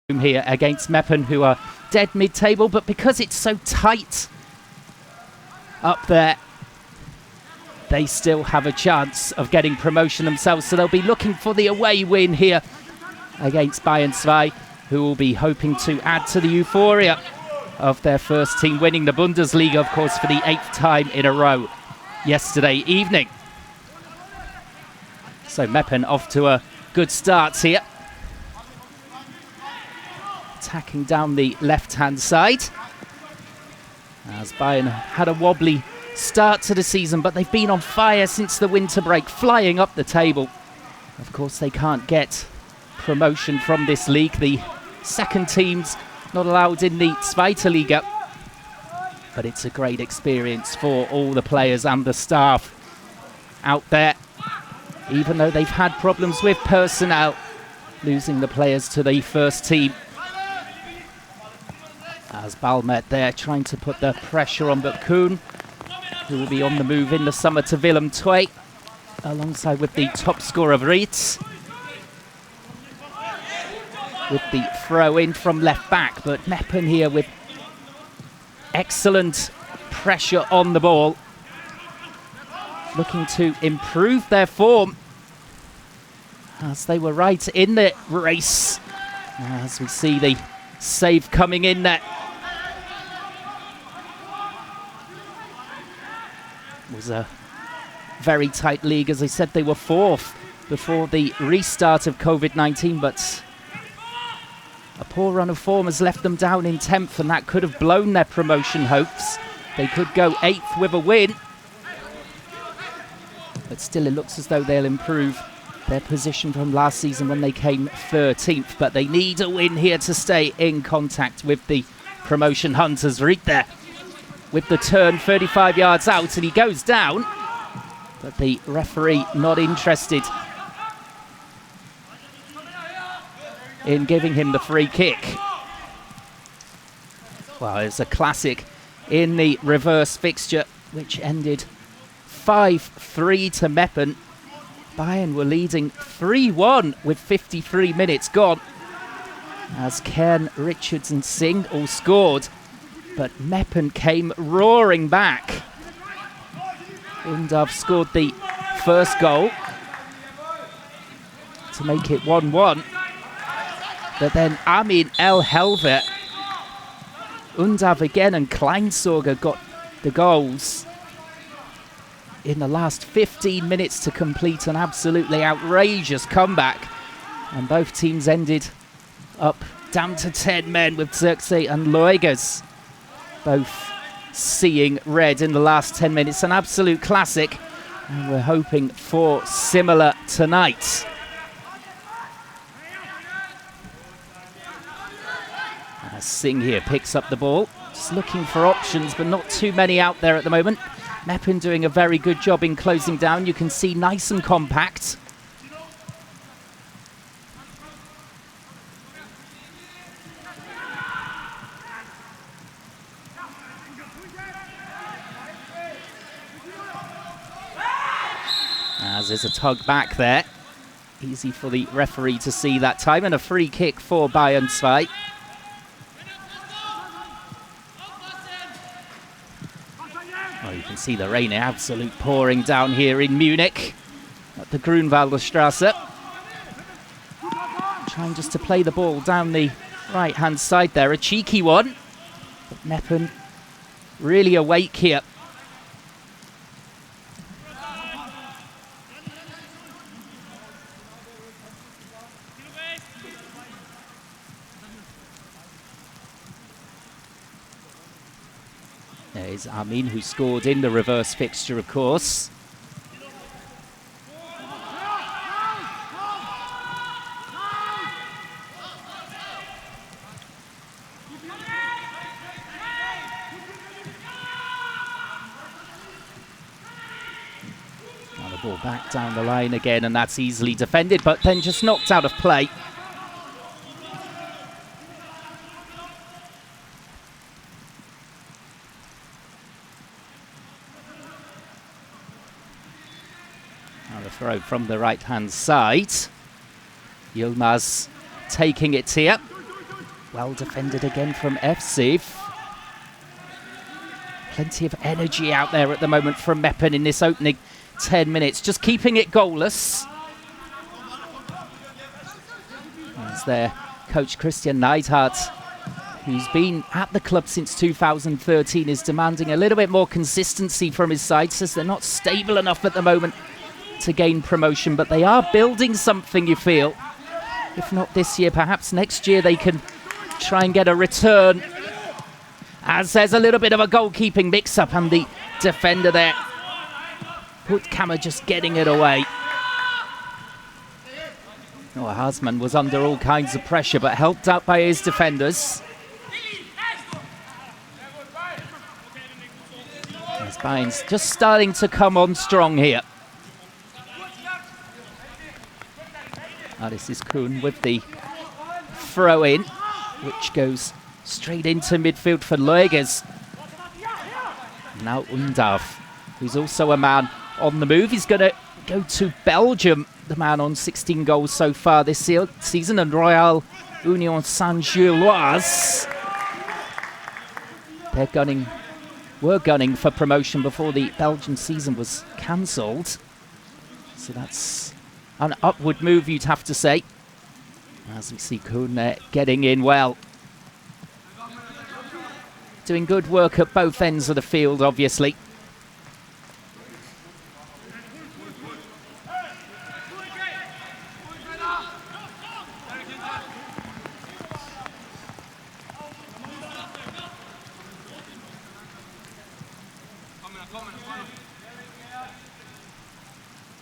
Here against Meppen, who are dead mid-table, but because it's so tight up there, they still have a chance of getting promotion themselves. So they'll be looking for the away win here against Bayern 2, who will be hoping to add to the euphoria of their first team winning the Bundesliga, of course, for the 8th time in a row yesterday evening. So Meppen off to a good start here. Attacking down the left-hand side, as Bayern had a wobbly start to the season, but they've been on fire since the winter break, flying up the table. Of course, they can't get promotion from this league. The second team's not allowed in the Zweite Liga, but it's a great experience for all the players and the staff out there, even though they've had problems with personnel, losing the players to the first team. As Balmet there trying to put the pressure on, but Kühn, who will be on the move in the summer to Willem II, alongside with the top scorer Wriedt, with the throw in from left back. But Meppen here with excellent pressure on the ball, looking to improve their form, as they were right in the race. As we see the save coming in there. It was a very tight league. As I said, they were 4th before the restart of COVID-19, but a poor run of form has left them down in 10th, and that could have blown their promotion hopes. They could go 8th with a win, but still it looks as though they'll improve their position from last season when they came 13th. But they need a win here to stay in contact with the promotion hunters. Rriedt there with the turn 35 yards out, and he goes down, but the referee not interested in giving him the free kick. Well, it's a classic in the reverse fixture, which ended 5-3 to Meppen. Bayern were leading 3-1 with 53 minutes gone, as Kern, Richards and Singh all scored, but Meppen came roaring back. Undav scored the first goal to make it 1-1, but then Amin El Helvet, Undav again and Kleinsorger got the goals in the last 15 minutes to complete an absolutely outrageous comeback. And both teams ended up down to 10 men, with Xerxes and Loigas both seeing red in the last 10 minutes. An absolute classic, and we're hoping for similar tonight. As Singh here picks up the ball, just looking for options, but not too many out there at the moment. Meppen doing a very good job in closing down. You can see nice and compact. As there's a tug back there. Easy for the referee to see that time, and a free kick for Bayern 2. Well, you can see the rain absolute pouring down here in Munich at the Grunwalder Straße. Trying just to play the ball down the right-hand side there. A cheeky one. But Meppen really awake here. There's Amin, who scored in the reverse fixture, of course. Now the ball back down the line again, and that's easily defended, but then just knocked out of play. Now the throw from the right-hand side. Yilmaz taking it here. Well defended again from FC. Plenty of energy out there at the moment from Meppen in this opening 10 minutes. Just keeping it goalless. As their coach Christian Neidhardt, who's been at the club since 2013, is demanding a little bit more consistency from his side. Says they're not stable enough at the moment to gain promotion, but they are building something, you feel. If not this year, perhaps next year they can try and get a return. As there's a little bit of a goalkeeping mix-up, and the defender there, Puttkammer, just getting it away. Oh, Haasman was under all kinds of pressure, but helped out by his defenders. As Bayern's just starting to come on strong here. Now this is Kühn with the throw-in, which goes straight into midfield for Leugers. Now Undav, who's also a man on the move. He's going to go to Belgium, the man on 16 goals so far this season, and Royal Union Saint-Gilloise. Were gunning for promotion before the Belgian season was cancelled. So that's an upward move, you'd have to say. As we see Kühn there getting in well. Doing good work at both ends of the field, obviously.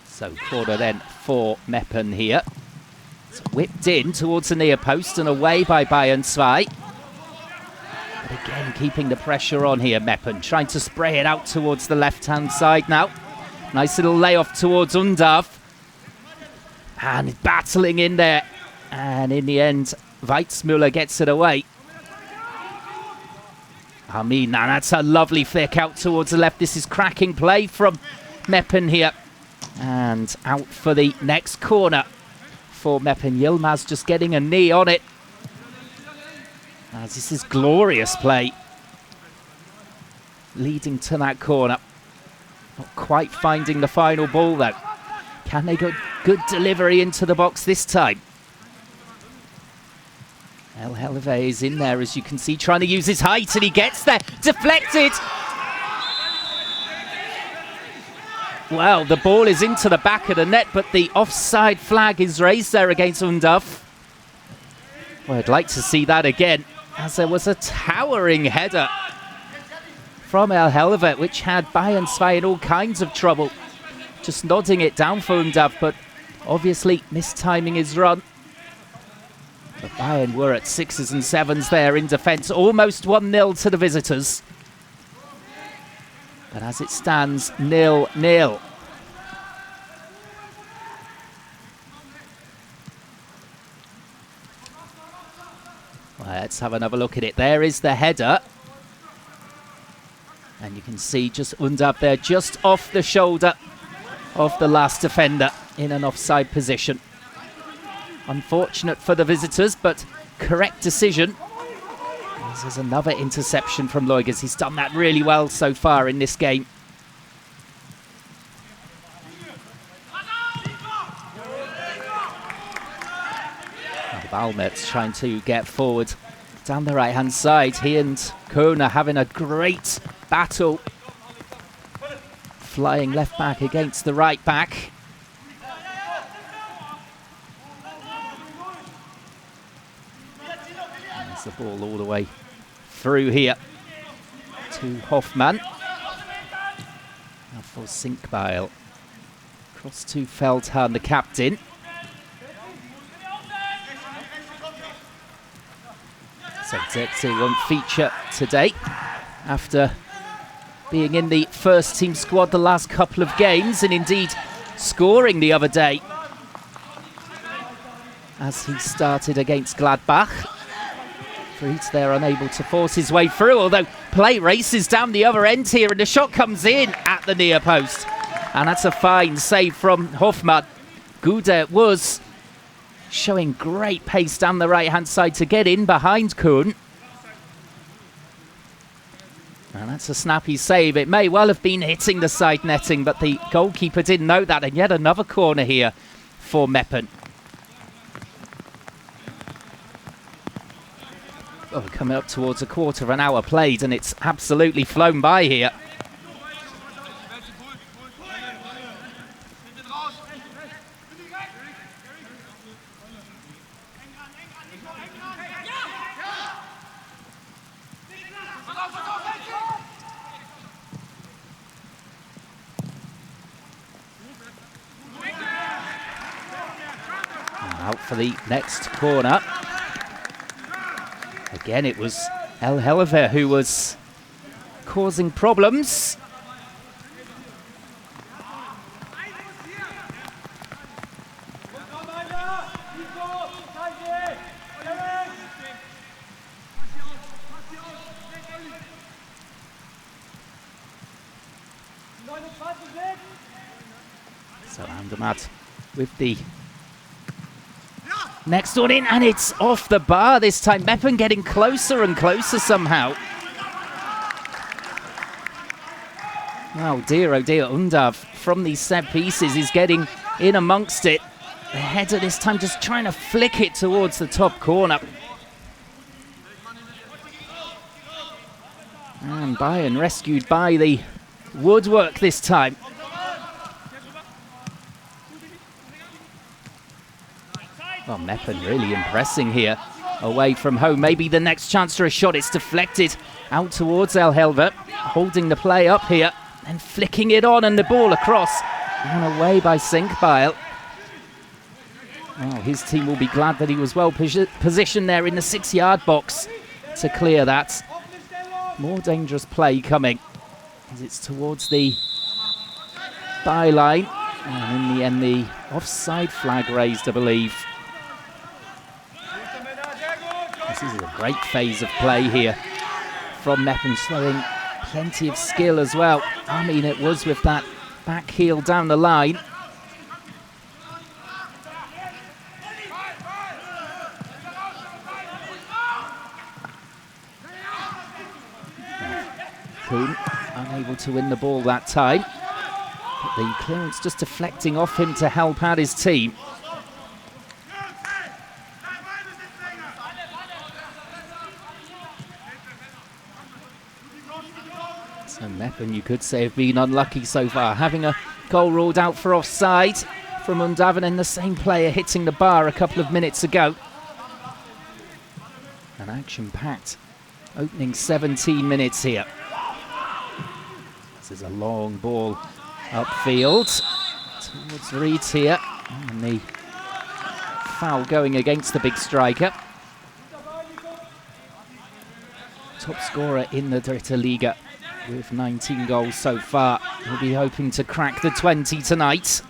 So corner then for Meppen here. It's whipped in towards the near post and away by Bayern 2. But again, keeping the pressure on here, Meppen, trying to spray it out towards the left-hand side now. Nice little layoff towards Undav. And battling in there. And in the end, Weizmüller gets it away. Amin, and that's a lovely flick out towards the left. This is cracking play from Meppen here. And out for the next corner for Meppen. Yilmaz just getting a knee on it. As this is glorious play. Leading to that corner. Not quite finding the final ball though. Can they get good delivery into the box this time? El Helve is in there, as you can see, trying to use his height, and he gets there. Deflected! Well, the ball is into the back of the net, but the offside flag is raised there against Undav. Well, I'd like to see that again, as there was a towering header from El Helve, which had Bayern 2 in all kinds of trouble. Just nodding it down for Undav, but obviously mistiming his run. But Bayern were at 6s and 7s there in defence, almost 1-0 to the visitors. But as it stands, 0-0. Well, let's have another look at it. There is the header. And you can see just Undav there, just off the shoulder of the last defender in an offside position. Unfortunate for the visitors, but correct decision. This is another interception from Leugers. He's done that really well so far in this game. Balmet's trying to get forward down the right-hand side. He and Köhn are having a great battle. Flying left back against the right back. There's the ball all the way through here to Hoffmann. Now for Sinkbeil. Cross to Feldhahn, the captain. So Zirkzee won't feature today after being in the first team squad the last couple of games, and indeed scoring the other day as he started against Gladbach. Wriedt there unable to force his way through, although play races down the other end here, and the shot comes in at the near post. And that's a fine save from Hoffmann. Guder was showing great pace down the right-hand side to get in behind Kühn. And that's a snappy save. It may well have been hitting the side netting, but the goalkeeper didn't know that. And yet another corner here for Meppen. Oh, we're coming up towards a quarter of an hour played, and it's absolutely flown by here. Out for the next corner. Again, it was El Helver who was causing problems. So Andermatt with the next one in, and it's off the bar this time. Meppen getting closer and closer somehow. Oh dear, Undav from these set pieces is getting in amongst it. The header this time just trying to flick it towards the top corner. And Bayern rescued by the woodwork this time. Well, Meppen really impressing here away from home. Maybe the next chance for a shot. It's deflected out towards El Helver, holding the play up here and flicking it on, and the ball across and away by Sinkbeil. Oh, his team will be glad that he was well positioned there in the 6-yard box to clear that. More dangerous play coming as it's towards the byline. And in the end, the offside flag raised, I believe. This is a great phase of play here from Meppen, showing plenty of skill as well. I mean, it was with that back heel down the line. Kühn unable to win the ball that time. But the clearance just deflecting off him to help out his team. So Meppen, you could say, have been unlucky so far, having a goal ruled out for offside from Undav, and the same player hitting the bar a couple of minutes ago. An action-packed opening 17 minutes here. This is a long ball upfield towards Wriedt here, and the foul going against the big striker. Top scorer in the Dritte Liga with 19 goals so far. He'll be hoping to crack the 20 tonight.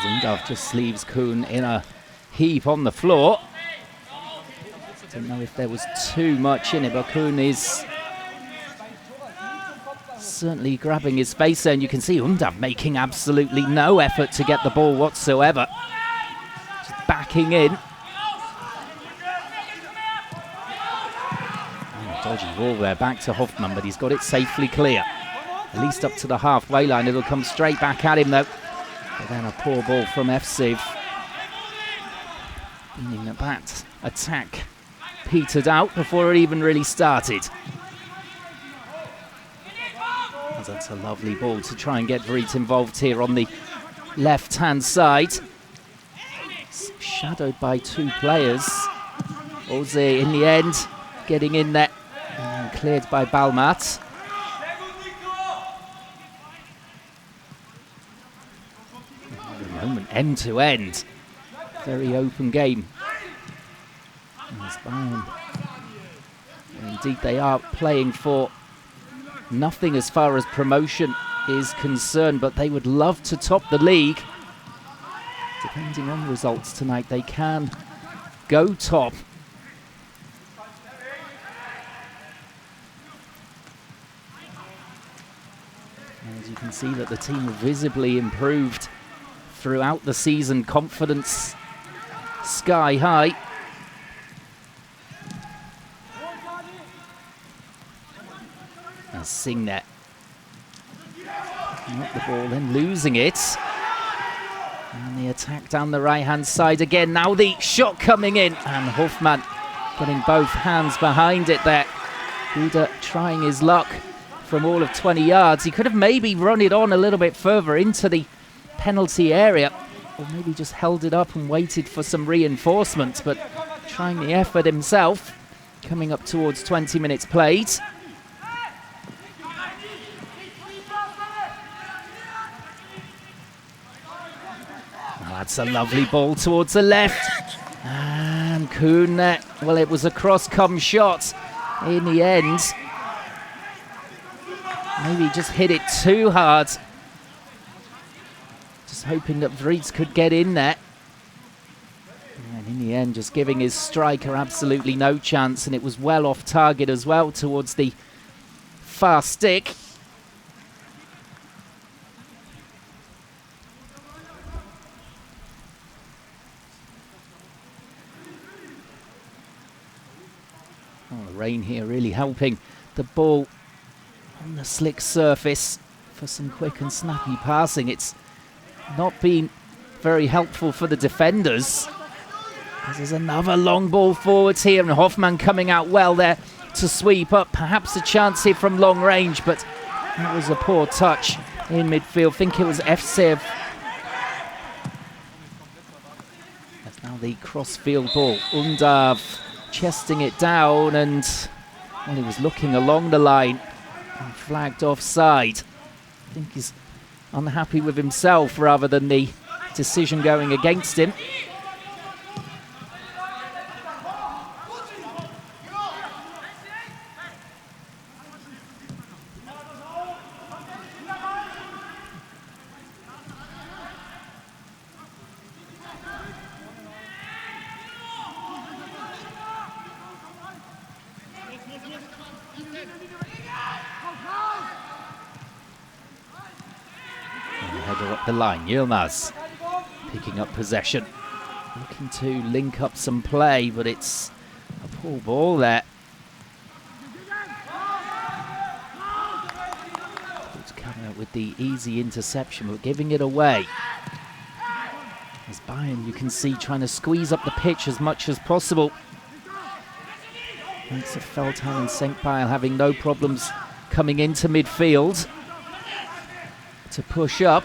Undav just leaves Kühn in a heap on the floor. Don't know if there was too much in it, but Kühn is certainly grabbing his face there, and you can see Undav making absolutely no effort to get the ball whatsoever. Just backing in. Oh, dodgy ball there, back to Hoffmann, but he's got it safely clear. At least up to the halfway line. It'll come straight back at him though. But then a poor ball from Efsiv. Meaning that attack petered out before it even really started. That's a lovely ball to try and get Wriedt involved here on the left-hand side. It's shadowed by two players. Oze in the end getting in there and cleared by Balmat. At the moment, end to end. Very open game. As Bayern, indeed, they are playing for nothing as far as promotion is concerned, but they would love to top the league. Depending on results tonight, they can go top. As you can see that the team have visibly improved throughout the season, confidence sky high. As Signet, not the ball, then losing it. And the attack down the right-hand side again. Now the shot coming in, and Hoffmann getting both hands behind it there. Guder trying his luck from all of 20 yards. He could have maybe run it on a little bit further into the penalty area, or maybe just held it up and waited for some reinforcements, but trying the effort himself. Coming up towards 20 minutes played. That's a lovely ball towards the left. And Kühn there. Well, it was a cross-come shot in the end. Maybe just hit it too hard. Just hoping that Wriedt could get in there. And in the end, just giving his striker absolutely no chance. And it was well off target as well towards the far stick. Oh, the rain here really helping the ball on the slick surface for some quick and snappy passing. It's not been very helpful for the defenders. There's another long ball forwards here, and Hoffmann coming out well there to sweep up. Perhaps a chance here from long range, but that was a poor touch in midfield. I think it was Efsev. That's now the cross-field ball. Undav chesting it down, and well, he was looking along the line and flagged offside. I think he's unhappy with himself rather than the decision going against him. Header up the line, Yilmaz picking up possession, looking to link up some play, but it's a poor ball there. It's coming up with the easy interception, but giving it away. As Bayern, you can see, trying to squeeze up the pitch as much as possible. Thanks to Feldhahn and St. Pyle having no problems coming into midfield to push up.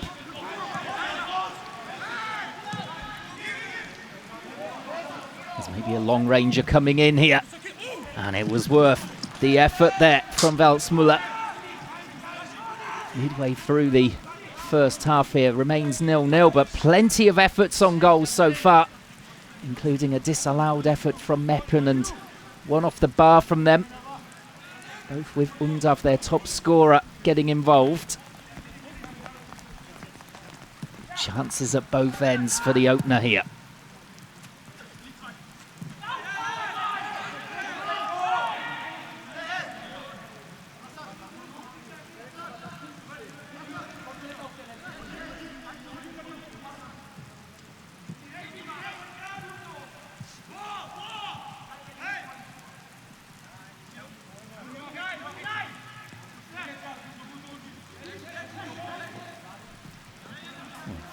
There's maybe a long ranger coming in here, and it was worth the effort there from Welsmuller. Midway through the first half here, remains 0-0, but plenty of efforts on goals so far, including a disallowed effort from Meppen and one off the bar from them. Both with Undav, their top scorer, getting involved. Chances at both ends for the opener here.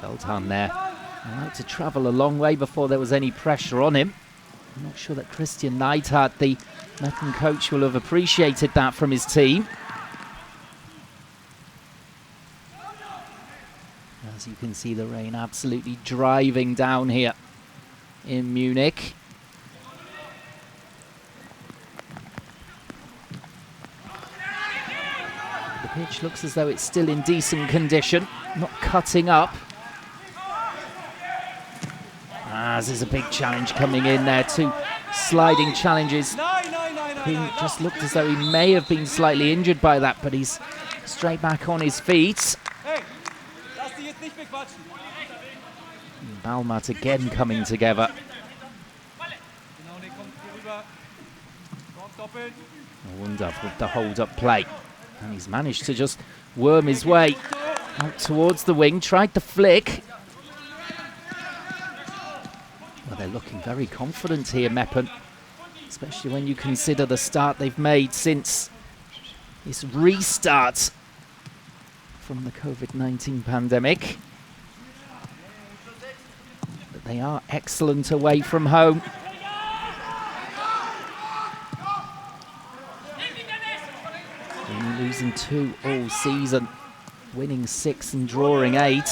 Feldhahn there. I like to travel a long way before there was any pressure on him. I'm not sure that Christian Neidhardt, the Meppen coach, will have appreciated that from his team. As you can see, the rain absolutely driving down here in Munich. The pitch looks as though it's still in decent condition, not cutting up. As there's a big challenge coming in there, two sliding challenges. Kühn just looked as though he may have been slightly injured by that, but he's straight back on his feet. Balmat again coming together. Undav with the hold-up play. And he's managed to just worm his way out towards the wing, tried the flick. Well, they're looking very confident here, Meppen, especially when you consider the start they've made since this restart from the COVID-19 pandemic. But they are excellent away from home. Only losing 2 all season, winning 6 and drawing 8.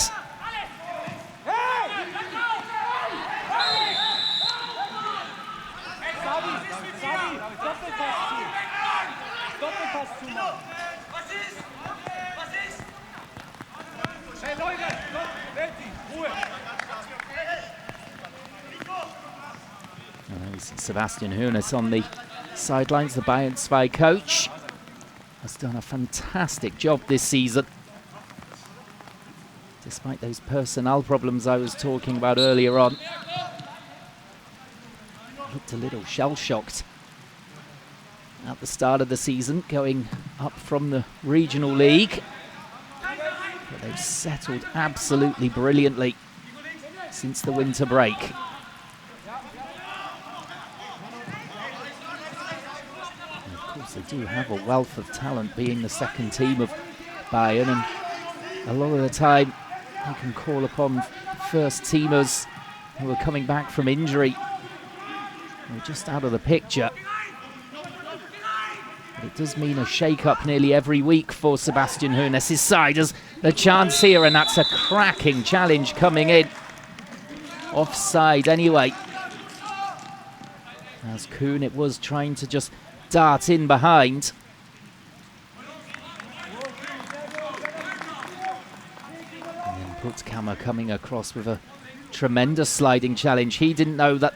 Sebastian Hoeneß on the sidelines, the Bayern 2 coach, has done a fantastic job this season. Despite those personnel problems I was talking about earlier on. Looked a little shell-shocked at the start of the season, going up from the regional league. But they've settled absolutely brilliantly since the winter break. They do have a wealth of talent, being the second team of Bayern, and a lot of the time they can call upon first teamers who are coming back from injury. They're just out of the picture. But it does mean a shake-up nearly every week for Sebastian Hoeneß's side. As the chance here, and that's a cracking challenge coming in. Offside anyway. As Kühn, it was trying to just dart in behind. And then Putzkammer coming across with a tremendous sliding challenge. He didn't know that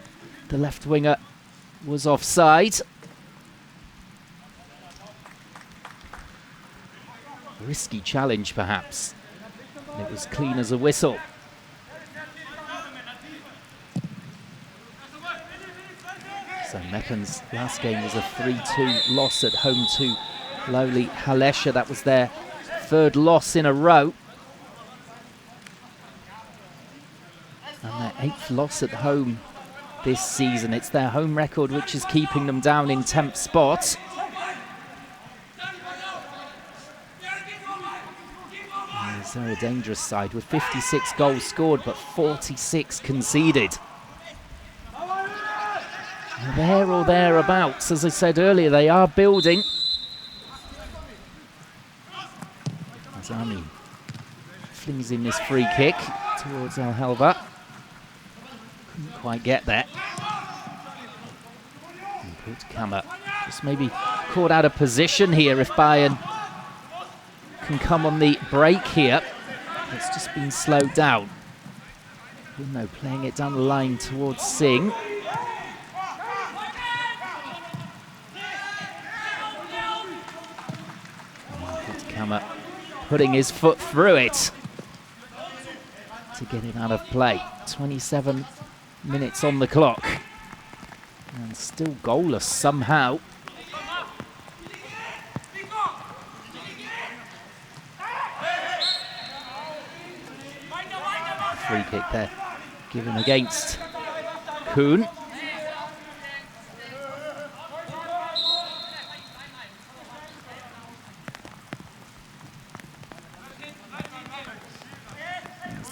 the left winger was offside. Risky challenge perhaps. And it was clean as a whistle. So Meppen's last game was a 3-2 loss at home to lowly Halesha. That was their 3rd loss in a row. And their 8th loss at home this season. It's their home record which is keeping them down in 10th spot. They're a dangerous side with 56 goals scored but 46 conceded. There or thereabouts, as I said earlier, they are building. Azami flings in this free kick towards Al Helva. Couldn't quite get there. And Putzkammer just maybe caught out of position here if Bayern can come on the break here. It's just been slowed down. Bruno playing it down the line towards Singh. Putting his foot through it to get it out of play. 27 minutes on the clock. And still goalless somehow. Free kick there, given against Kühn.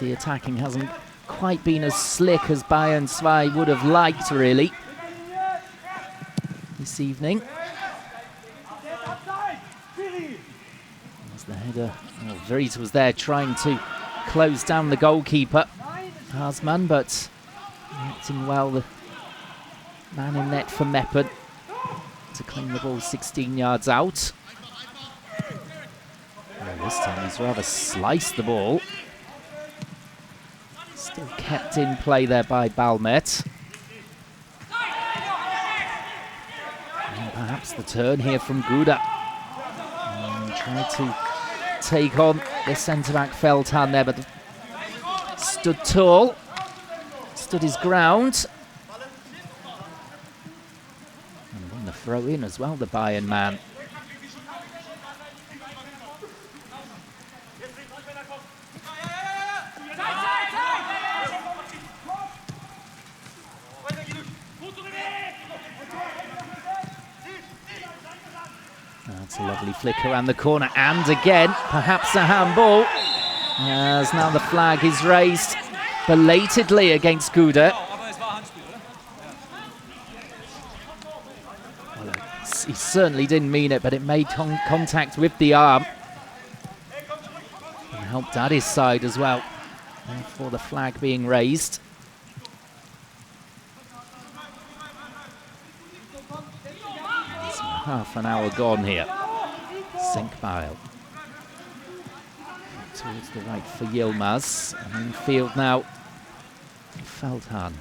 The attacking hasn't quite been as slick as Bayern 2 would have liked, really, this evening. As the header, Wriedt was there trying to close down the goalkeeper, Harsman, but acting well, the man in net for Meppen to claim the ball 16 yards out. Well, this time he's rather sliced the ball. Still kept in play there by Balmet. And perhaps the turn here from Guder. Tried to take on the centre-back Feldhahn there, but stood tall, stood his ground. And won the throw in as well, the Bayern man. That's a lovely flick around the corner, and again, perhaps a handball, as now the flag is raised belatedly against Guder. Well, he certainly didn't mean it, but it made contact with the arm and helped at his side as well, for the flag being raised. Half an hour gone here. Senkbeil towards the right for Yilmaz. And in field now, Feldhahn.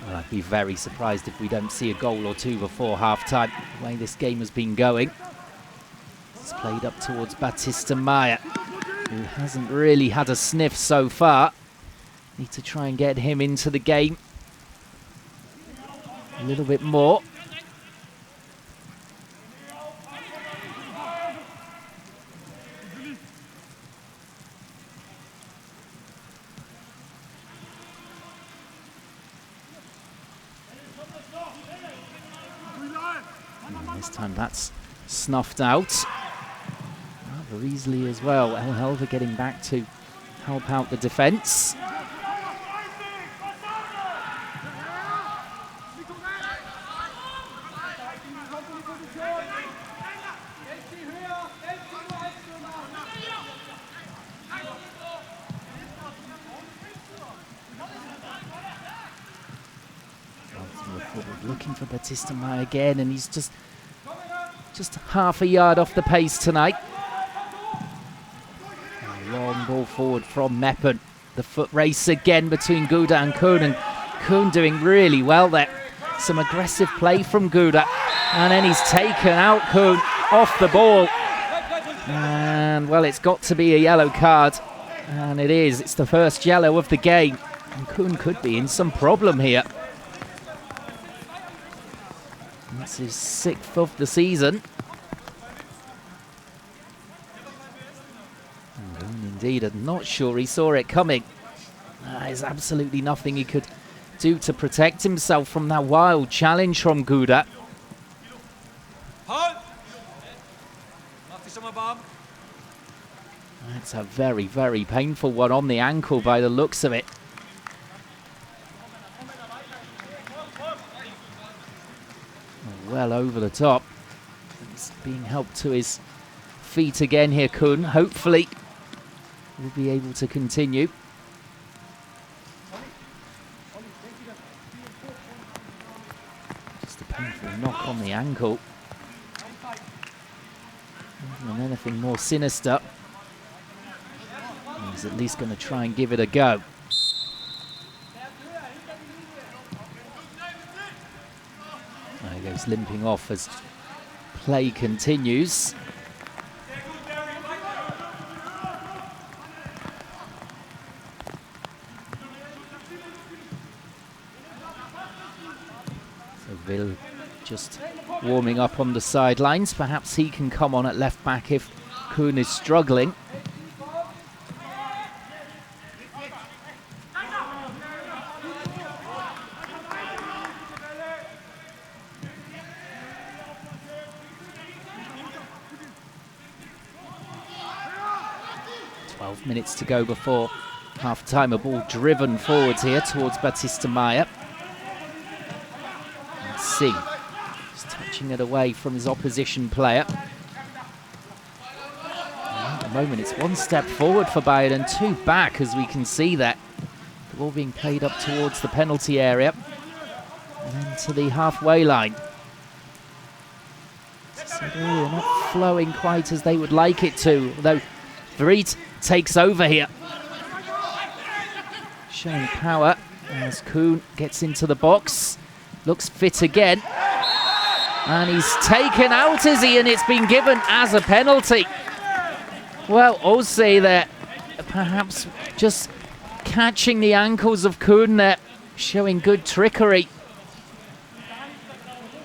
Well, I'd be very surprised if we don't see a goal or two before half-time, the way this game has been going. It's played up towards Batista Maya, who hasn't really had a sniff so far. Need to try and get him into the game a little bit more. And this time that's snuffed out. Rather easily as well. El Helva getting back to help out the defence. Looking for Batista Maya again, and he's just half a yard off the pace tonight. A long ball forward from Meppen. The foot race again between Guder and Kühn, and Kühn doing really well there. Some aggressive play from Guder, and then he's taken out Kühn off the ball. And well, it's got to be a yellow card, and it is. It's the first yellow of the game, and Kühn could be in some problem here. That's his 6th of the season. And indeed, I'm not sure he saw it coming. There's absolutely nothing he could do to protect himself from that wild challenge from Guder. That's a very, very painful one on the ankle by the looks of it. Well over the top. He's being helped to his feet again here, Kühn. Hopefully will be able to continue. Just a painful knock on the ankle. And anything more sinister. He's at least going to try and give it a go. There he goes, limping off as play continues. So Will just warming up on the sidelines. Perhaps he can come on at left back if Kühn is struggling. Minutes to go before half-time. A ball driven forwards here towards Batista Maya. And Singh just touching it away from his opposition player. And at the moment it's one step forward for Bayern and two back, as we can see that. The ball being played up towards the penalty area and then to the halfway line. So they're not flowing quite as they would like it to, although Wriedt takes over here. Showing power as Kühn gets into the box. Looks fit again. And he's taken out, is he? And it's been given as a penalty. Well, Okyere there, perhaps just catching the ankles of Kühn there, showing good trickery.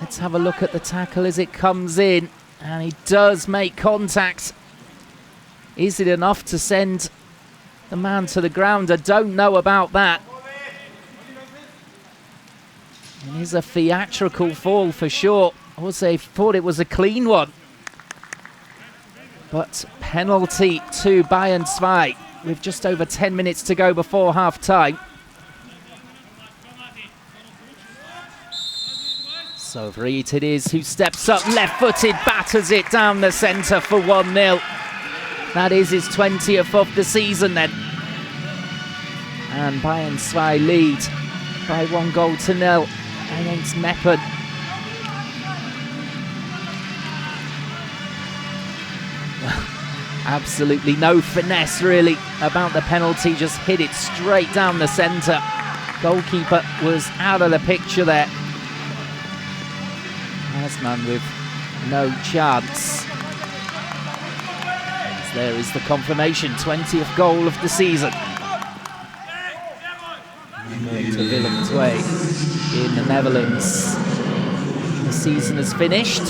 Let's have a look at the tackle as it comes in. And he does make contact. Is it enough to send the man to the ground? I don't know about that. It is a theatrical fall for sure. I would say thought it was a clean one. But penalty to Bayern 2 with just over 10 minutes to go before half-time. So Wriedt it is who steps up, left-footed, batters it down the centre for 1-0. That is his 20th of the season then. And Bayern 2 lead by 1-0 against Meppen. Well, absolutely no finesse really about the penalty, just hit it straight down the centre. Goalkeeper was out of the picture there. Asman with no chance. As there is the confirmation, 20th goal of the season. Going to Willem II in the Netherlands. The season has finished.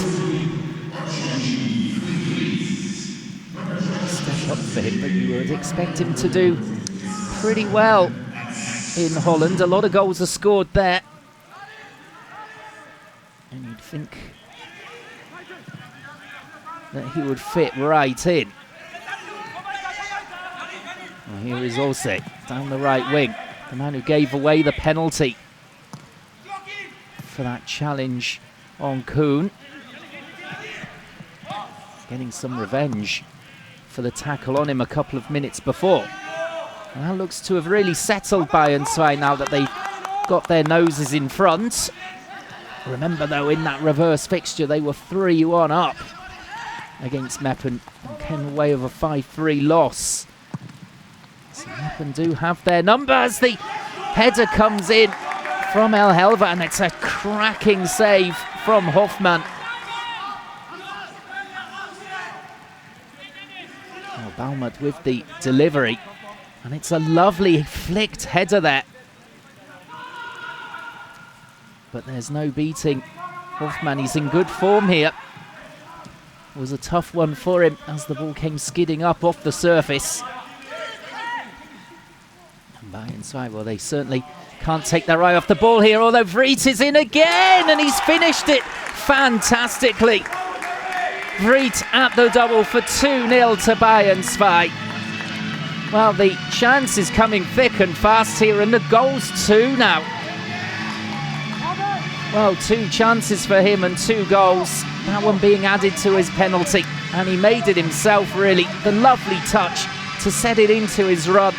Step up for him, but you would expect him to do pretty well in Holland. A lot of goals are scored there. And you'd think that he would fit right in. Well, here is Okyere down the right wing. The man who gave away the penalty for that challenge on Kühn. Getting some revenge for the tackle on him a couple of minutes before. And that looks to have really settled Bayern 2 now that they've got their noses in front. Remember though, in that reverse fixture, they were 3-1 up against Meppen and came away with a 5-3 loss. So Meppen do have their numbers. The header comes in from El Helva, and it's a cracking save from Hoffmann. Oh, Baumert with the delivery, and it's a lovely flicked header there. But there's no beating Hoffmann. He's in good form here. It was a tough one for him as the ball came skidding up off the surface. And Bayern 2, well, they certainly can't take their eye off the ball here, although Wriedt is in again, and he's finished it fantastically. Wriedt at the double for 2-0 to Bayern 2. Well, the chance is coming thick and fast here, and the goal's 2 now. Well, 2 chances for him and 2 goals. That one being added to his penalty. And he made it himself, really. The lovely touch to set it into his run.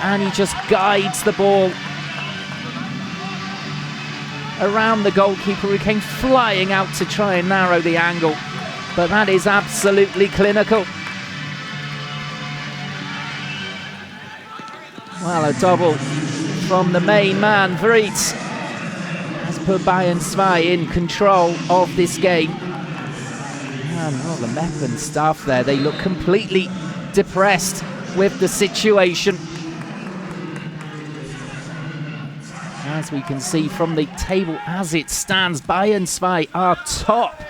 And he just guides the ball around the goalkeeper, who came flying out to try and narrow the angle. But that is absolutely clinical. Well, a double from the main man, Wriedt, put Bayern 2 in control of this game. And well, the Meppen staff there, they look completely depressed with the situation. As we can see from the table as it stands, Bayern 2 are top.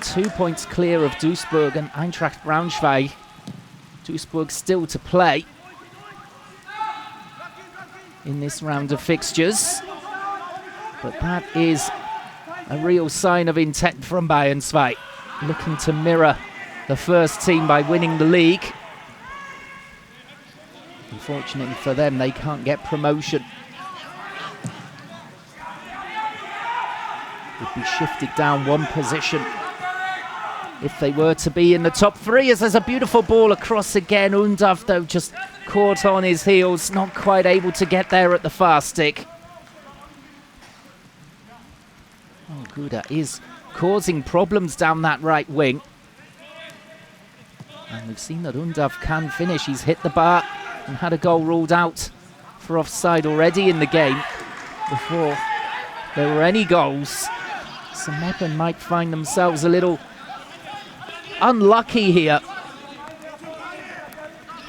2 points clear of Duisburg and Eintracht Braunschweig. Duisburg still to play in this round of fixtures. But that is a real sign of intent from Bayern 2, looking to mirror the first team by winning the league. Unfortunately for them, they can't get promotion. Would be shifted down 1 position if they were to be in the top 3, as there's a beautiful ball across again. Undav, though, just caught on his heels, not quite able to get there at the far stick. Oh, Guder is causing problems down that right wing. And we've seen that Undav can finish. He's hit the bar and had a goal ruled out for offside already in the game before there were any goals. So Meppen might find themselves a little unlucky here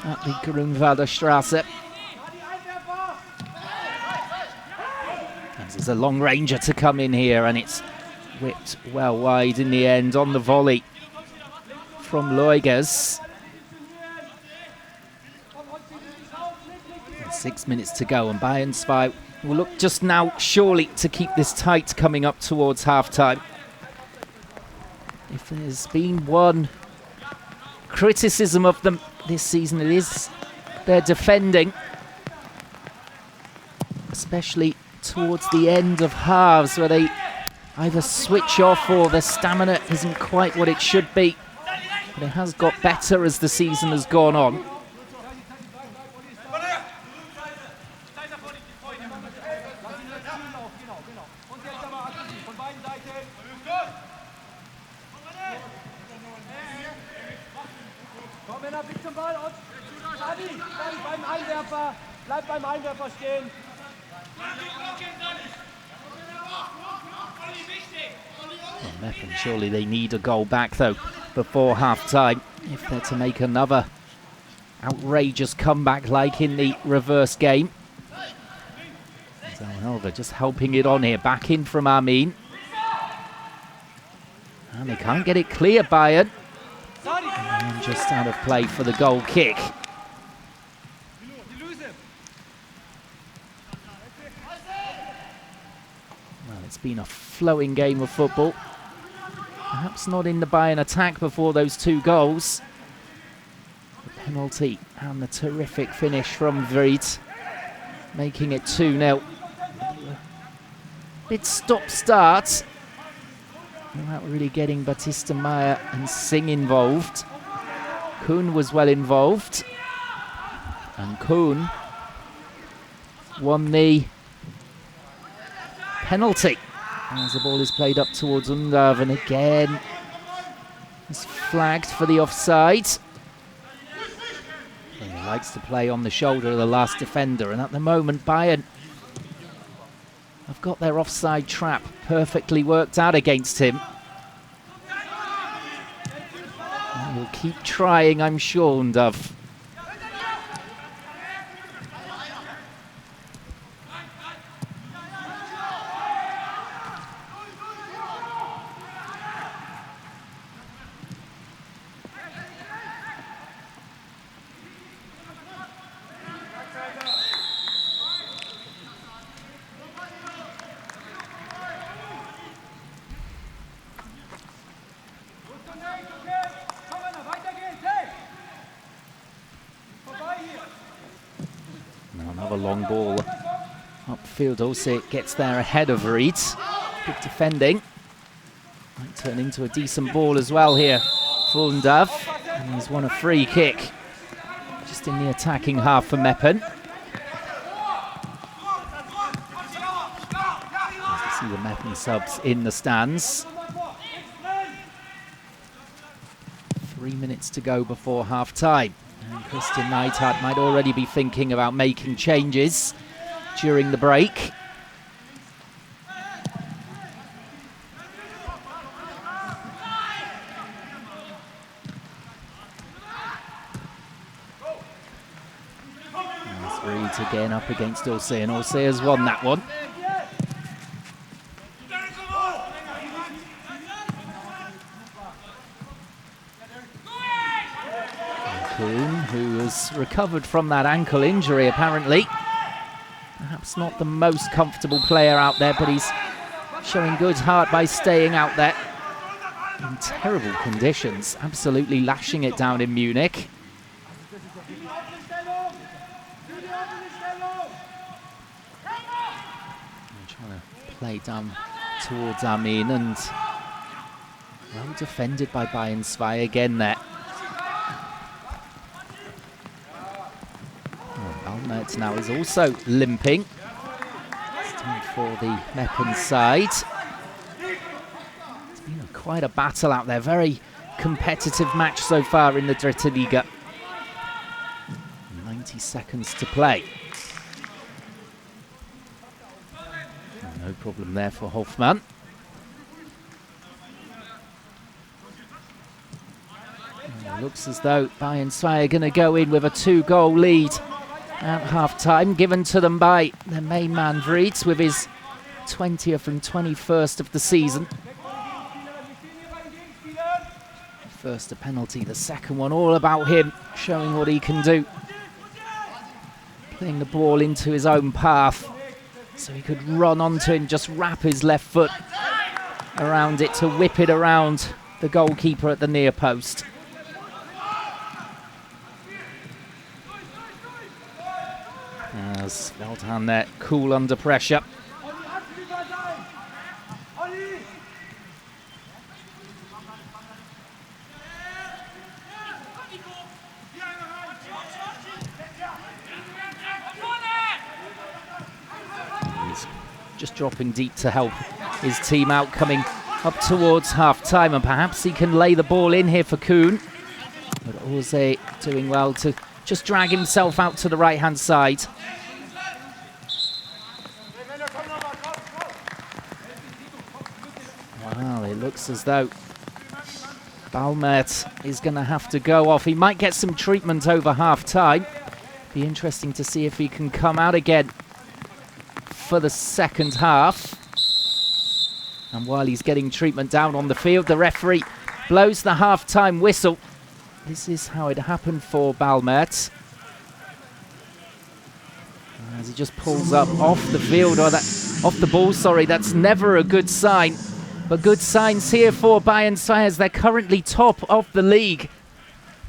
at the Grünwalder Straße. This is a long ranger to come in here, and it's whipped well wide in the end on the volley from Leugers. 6 minutes to go, and Bayern 2 will look just now surely to keep this tight coming up towards half-time. If there's been one criticism of them this season, it is their defending, especially towards the end of halves where they either switch off or their stamina isn't quite what it should be. But it has got better as the season has gone on. Bleib beim Einwerfer stehen. Well, Meppen, surely they need a goal back though before half-time if they're to make another outrageous comeback like in the reverse game. Zalhelva just helping it on here, back in from Armin. And they can't get it clear, Bayern. And just out of play for the goal kick. Well, it's been a flowing game of football. Perhaps not in the Bayern attack before those two goals. The penalty and the terrific finish from Wriedt, making it 2-0. Bit stop-start, without really getting Batista Meyer and Singh involved. Kühn was well involved, and Kühn won the penalty as the ball is played up towards Undav, and again is flagged for the offside. And he likes to play on the shoulder of the last defender, and at the moment Bayern have got their offside trap perfectly worked out against him. And he'll keep trying, I'm sure, Undav. Another long ball upfield. Also gets there ahead of Wriedt. Good defending. Might turn into a decent ball as well here for Undav. And he's won a free kick just in the attacking half for Meppen. As you see the Meppen subs in the stands. 3 minutes to go before half-time. And Christian Neidhardt might already be thinking about making changes during the break. There's Wriedt again up against Okyere, and Okyere has won that one. Kühn, who has recovered from that ankle injury apparently. Perhaps not the most comfortable player out there, but he's showing good heart by staying out there in terrible conditions, absolutely lashing it down in Munich. Trying to play down towards Armin, and well defended by Bayern 2 again there. Almert now is also limping. It's time for the Meppen side. It's been quite a battle out there. Very competitive match so far in the Dritte Liga. 90 seconds to play. No problem there for Hoffmann. It looks as though Bayern 2 are going to go in with a 2-goal lead at half-time, given to them by their main man Wriedt with his 20th and 21st of the season. First a penalty, the second one all about him, showing what he can do. Putting the ball into his own path so he could run onto him, just wrap his left foot around it to whip it around the goalkeeper at the near post. As Veldhan there, cool under pressure. He's just dropping deep to help his team out, coming up towards half-time, and perhaps he can lay the ball in here for Kühn. But Okyere doing well to just drag himself out to the right-hand side. Well, it looks as though Balmert is going to have to go off. He might get some treatment over half-time. Be interesting to see if he can come out again for the second half. And while he's getting treatment down on the field, the referee blows the half-time whistle. This is how it happened for Balmert. As he just pulls up off the field, or off the ball, sorry, that's never a good sign. But good signs here for Bayern as they're currently top of the league.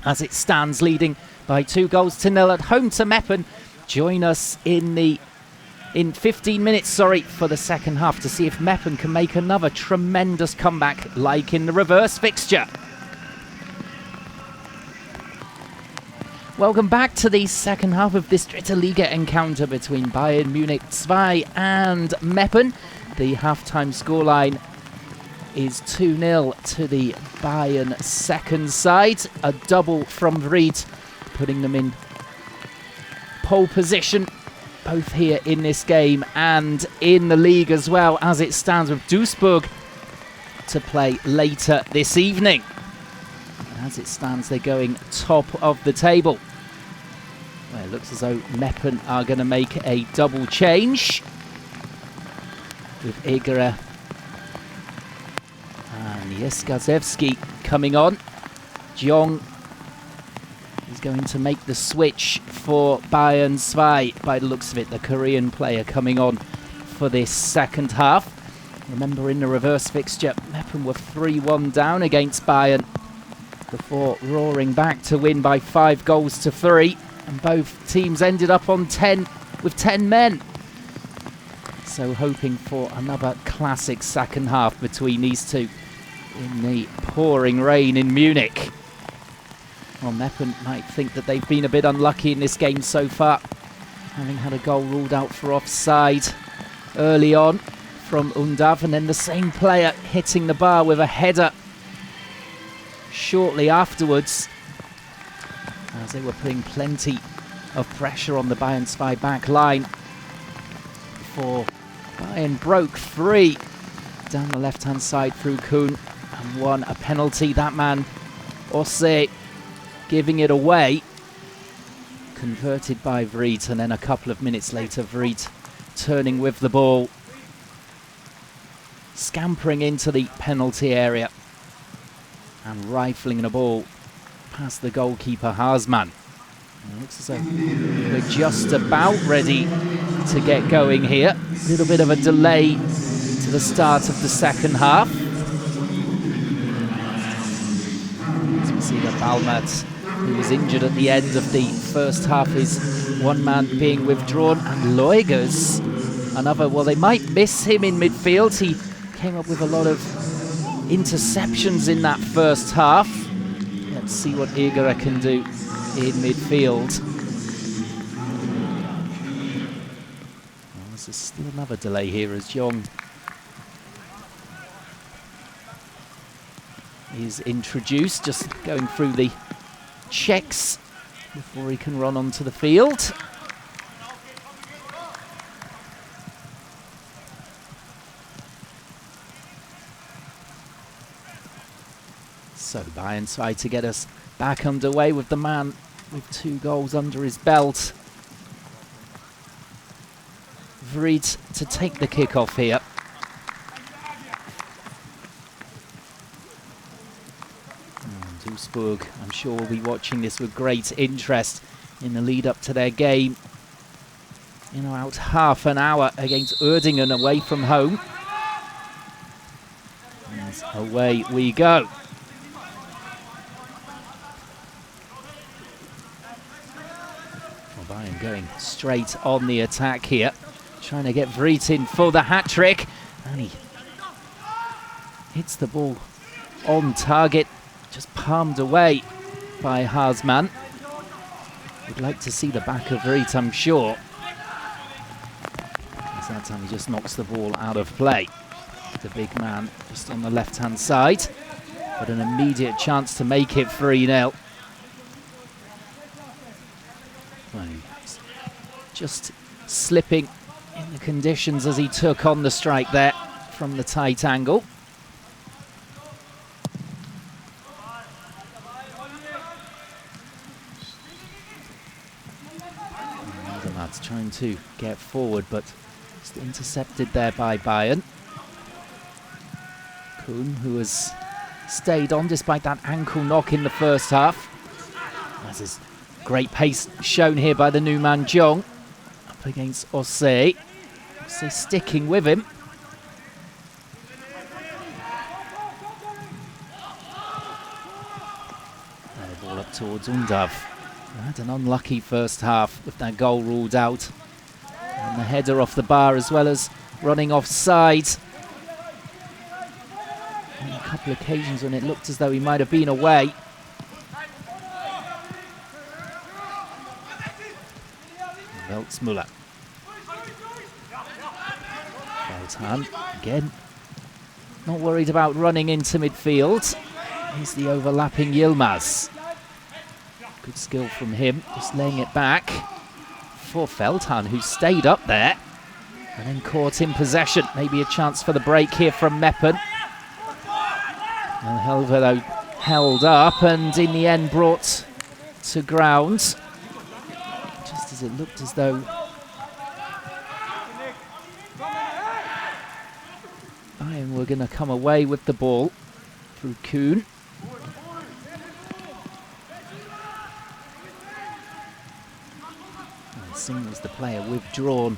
As it stands, leading by 2-0 at home to Meppen. Join us in 15 minutes, for the second half to see if Meppen can make another tremendous comeback like in the reverse fixture. Welcome back to the second half of this Dritte Liga encounter between Bayern Munich 2 and Meppen. The half-time scoreline is 2-0 to the Bayern second side. A double from Wriedt, putting them in pole position, both here in this game and in the league as well, as it stands, with Duisburg to play later this evening. And as it stands, they're going top of the table. Well, it looks as though Meppen are going to make a double change with Okyere and Nicolas-Gerrit coming on. Jong is going to make the switch for Bayern 2. By the looks of it, the Korean player coming on for this second half. Remember, in the reverse fixture, Meppen were 3-1 down against Bayern before roaring back to win by 5-3. And both teams ended up on 10 with 10 men. So hoping for another classic second half between these two in the pouring rain in Munich. Well, Meppen might think that they've been a bit unlucky in this game so far, having had a goal ruled out for offside early on from Undav, and then the same player hitting the bar with a header shortly afterwards, as they were putting plenty of pressure on the Bayern 2 back line before Bayern broke free down the left-hand side through Kühn and won a penalty. That man, Okyere, giving it away, converted by Wriedt, and then a couple of minutes later Wriedt turning with the ball, scampering into the penalty area and rifling the ball past the goalkeeper Haasmann. It looks as though we're just about ready to get going here. A little bit of a delay to the start of the second half. As we see that Balmert, who was injured at the end of the first half, is one man being withdrawn, and Leugers, another, well, they might miss him in midfield. He came up with a lot of interceptions in that first half. Let's see what Okyere can do in midfield. Well, there's still another delay here as Jong is introduced, just going through the checks before he can run onto the field. So Bayern try to get us back underway with the man with 2 goals under his belt. Wriedt to take the kickoff here. And Duisburg, I'm sure, will be watching this with great interest in the lead up to their game in about half an hour against Uerdingen away from home. And away we go. Well, Bayern going straight on the attack here, trying to get Wriedt in for the hat-trick, and he hits the ball on target, just palmed away by Haasmann. Would like to see the back of Wriedt, I'm sure. As that time he just knocks the ball out of play. The big man just on the left-hand side, but an immediate chance to make it 3-0. Well, just slipping in the conditions as he took on the strike there from the tight angle. Trying to get forward, but just intercepted there by Bayern. Kühn, who has stayed on despite that ankle knock in the first half. As his great pace shown here by the new man Jong up against Okyere. Okyere sticking with him. The ball up towards Undav. Had an unlucky first half with that goal ruled out. And the header off the bar as well as running offside. On a couple of occasions when it looked as though he might have been away. Weltzmüller. Feldhahn again. Not worried about running into midfield. Here's the overlapping Yilmaz. Good skill from him, just laying it back for Feldhahn, who stayed up there and then caught in possession. Maybe a chance for the break here from Meppen. Helver, though, held up and in the end brought to ground. Just as it looked as though Bayern were going to come away with the ball through Kühn. Singh was the player withdrawn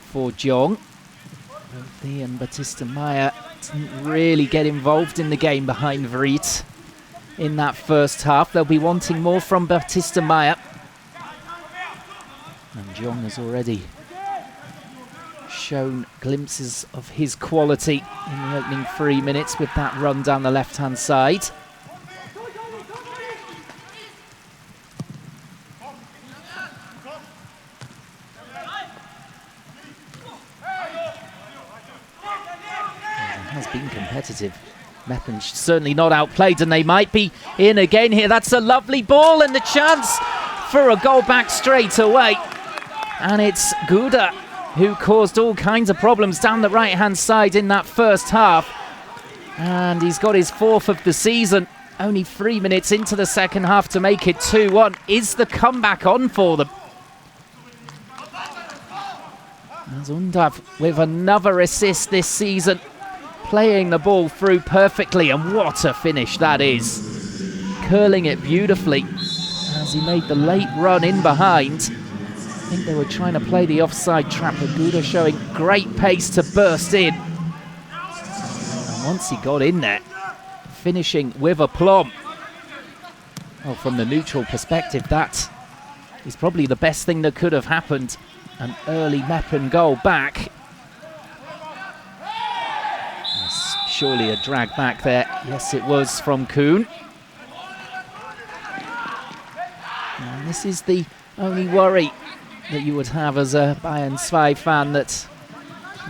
for Jong. Both he and Batista Meyer didn't really get involved in the game behind Wriedt in that first half. They'll be wanting more from Batista Meyer. And Jong has already shown glimpses of his quality in the opening 3 minutes with that run down the left-hand side. Been competitive. Meppen certainly not outplayed, and they might be in again here. That's a lovely ball and the chance for a goal back straight away. And it's Guder who caused all kinds of problems down the right-hand side in that first half. And he's got his 4th of the season. Only 3 minutes into the second half to make it 2-1. Is the comeback on for them? As Undav with another assist this season, playing the ball through perfectly, and what a finish that is. Curling it beautifully as he made the late run in behind. I think they were trying to play the offside trap, but Guder showing great pace to burst in. And once he got in there, finishing with aplomb. Well, from the neutral perspective, that is probably the best thing that could have happened. An early Meppen goal back. Surely a drag back there. Yes, it was from Kühn. And this is the only worry that you would have as a Bayern 2 fan, that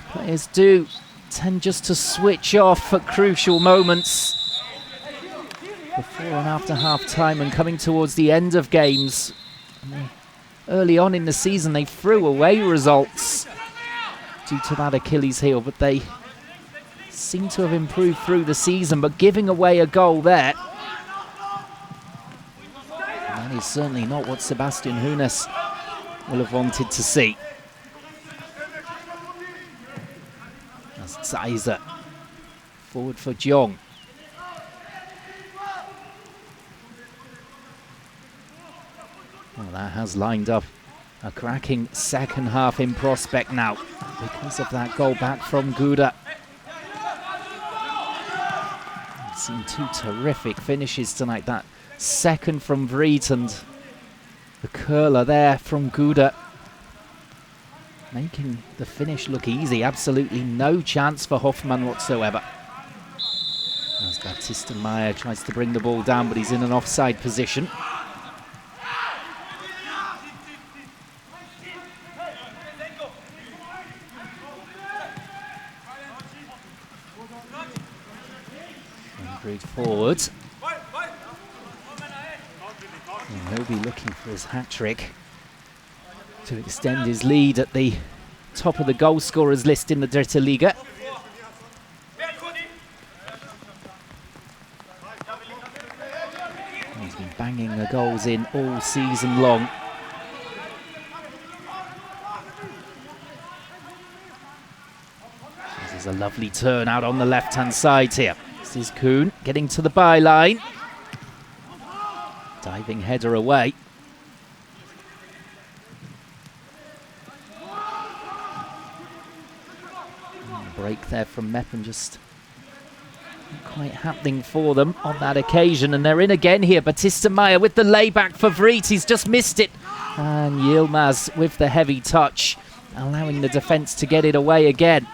players do tend just to switch off at crucial moments before and after half-time and coming towards the end of games. Early on in the season, they threw away results due to that Achilles heel, but they seem to have improved through the season, but giving away a goal there, that is certainly not what Sebastian Hoeneß will have wanted to see. As Zeiser forward for Jong. Well, that has lined up a cracking second half in prospect now because of that goal back from Guder. We've seen two terrific finishes tonight. That second from Wriedt and the curler there from Guder, making the finish look easy. Absolutely no chance for Hoffmann whatsoever. As Baptiste Meyer tries to bring the ball down, but he's in an offside position. And forward. And he'll be looking for his hat-trick to extend his lead at the top of the goal scorers list in the Dritte Liga. He's been banging the goals in all season long. This is a lovely turn out on the left-hand side here. This is Kühn getting to the byline. Diving header away. Break there from Meppen, just not quite happening for them on that occasion, and they're in again here. Baptiste Meyer with the layback for Wriedt, he's just missed it, and Yilmaz with the heavy touch, allowing the defence to get it away again.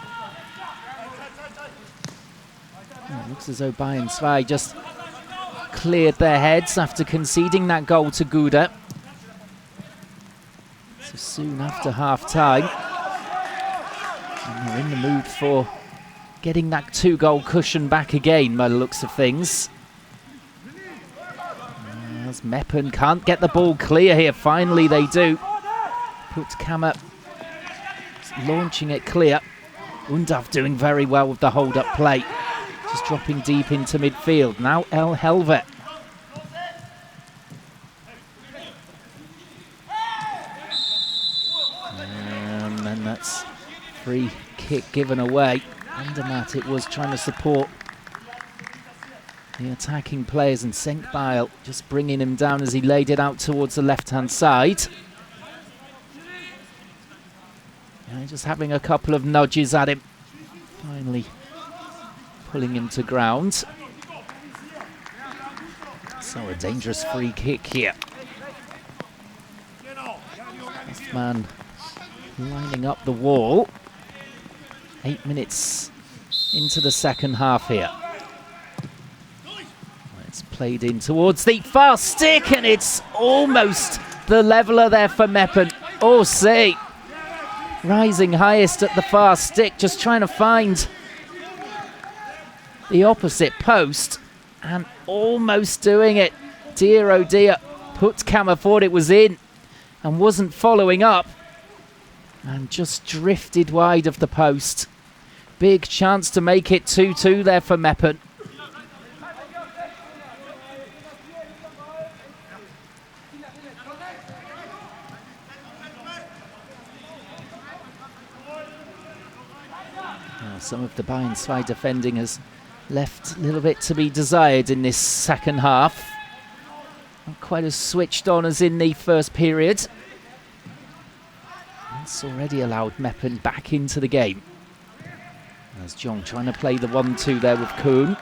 It looks as though Bayern 2 just cleared their heads after conceding that goal to Guder. So soon after half-time, and they're in the mood for getting that 2-goal cushion back again by the looks of things. As Meppen can't get the ball clear here, finally they do. Puttkammer launching it clear. Undav doing very well with the hold-up play. Just dropping deep into midfield. Now El Helvet. And that's free kick given away. Andermatt it was trying to support the attacking players, and Senkbeil just bringing him down as he laid it out towards the left-hand side. Yeah, just having a couple of nudges at him. Finally pulling him to ground. So a dangerous free kick here. Hoffmann lining up the wall. 8 minutes into the second half here. It's played in towards the far stick, and it's almost the leveller there for Meppen. Orsay rising highest at the far stick, just trying to find the opposite post, and almost doing it. Dear oh dear, Puttkammer thought it was in and wasn't following up, and just drifted wide of the post. Big chance to make it 2-2 there for Meppen. Now, some of the Bayern 2 defending has left a little bit to be desired in this second half. Not quite as switched on as in the first period. It's already allowed Meppen back into the game. As John trying to play the 1-2 there with Kühn.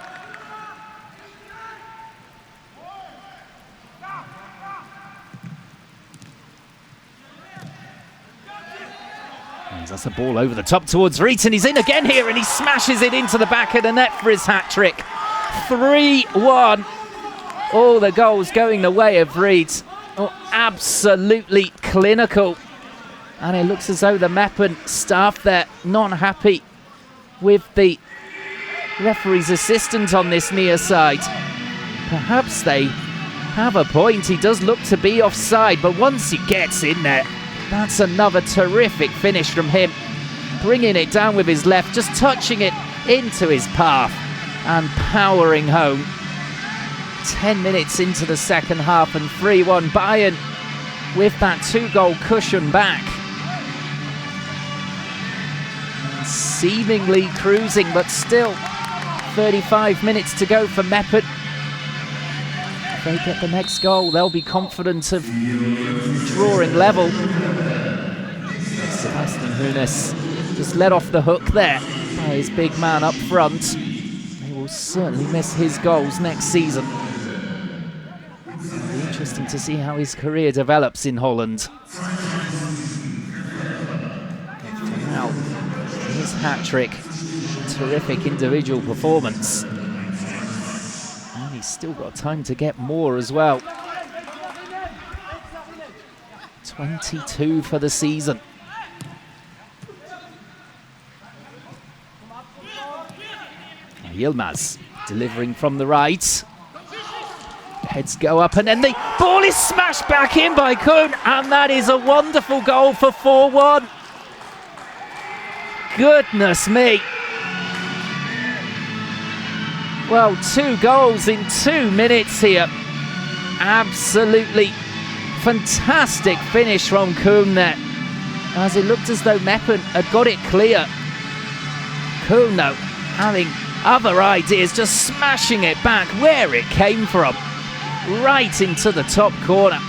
That's a ball over the top towards Wriedt, and he's in again here, and he smashes it into the back of the net for his hat-trick. 3-1. All the goals going the way of Wriedt. Oh, absolutely clinical. And it looks as though the Meppen staff there not happy with the referee's assistant on this near side. Perhaps they have a point. He does look to be offside, but once he gets in there, that's another terrific finish from him. Bringing it down with his left, just touching it into his path and powering home. 10 minutes into the second half and 3-1 Bayern with that 2-goal cushion back. Seemingly cruising, but still 35 minutes to go for Meppen. If they get the next goal, they'll be confident of drawing level. Sebastian Hoeneß just let off the hook there by his big man up front. They will certainly miss his goals next season. It'll be interesting to see how his career develops in Holland. Now, his hat-trick, terrific individual performance. And he's still got time to get more as well. 22 for the season. Yilmaz delivering from the right. Heads go up and then the ball is smashed back in by Kühn, and that is a wonderful goal for 4-1. Goodness me. Well, 2 goals in 2 minutes here. Absolutely fantastic finish from Kühn there, as it looked as though Meppen had got it clear. Kühn, though, having other ideas, just smashing it back where it came from, right into the top corner.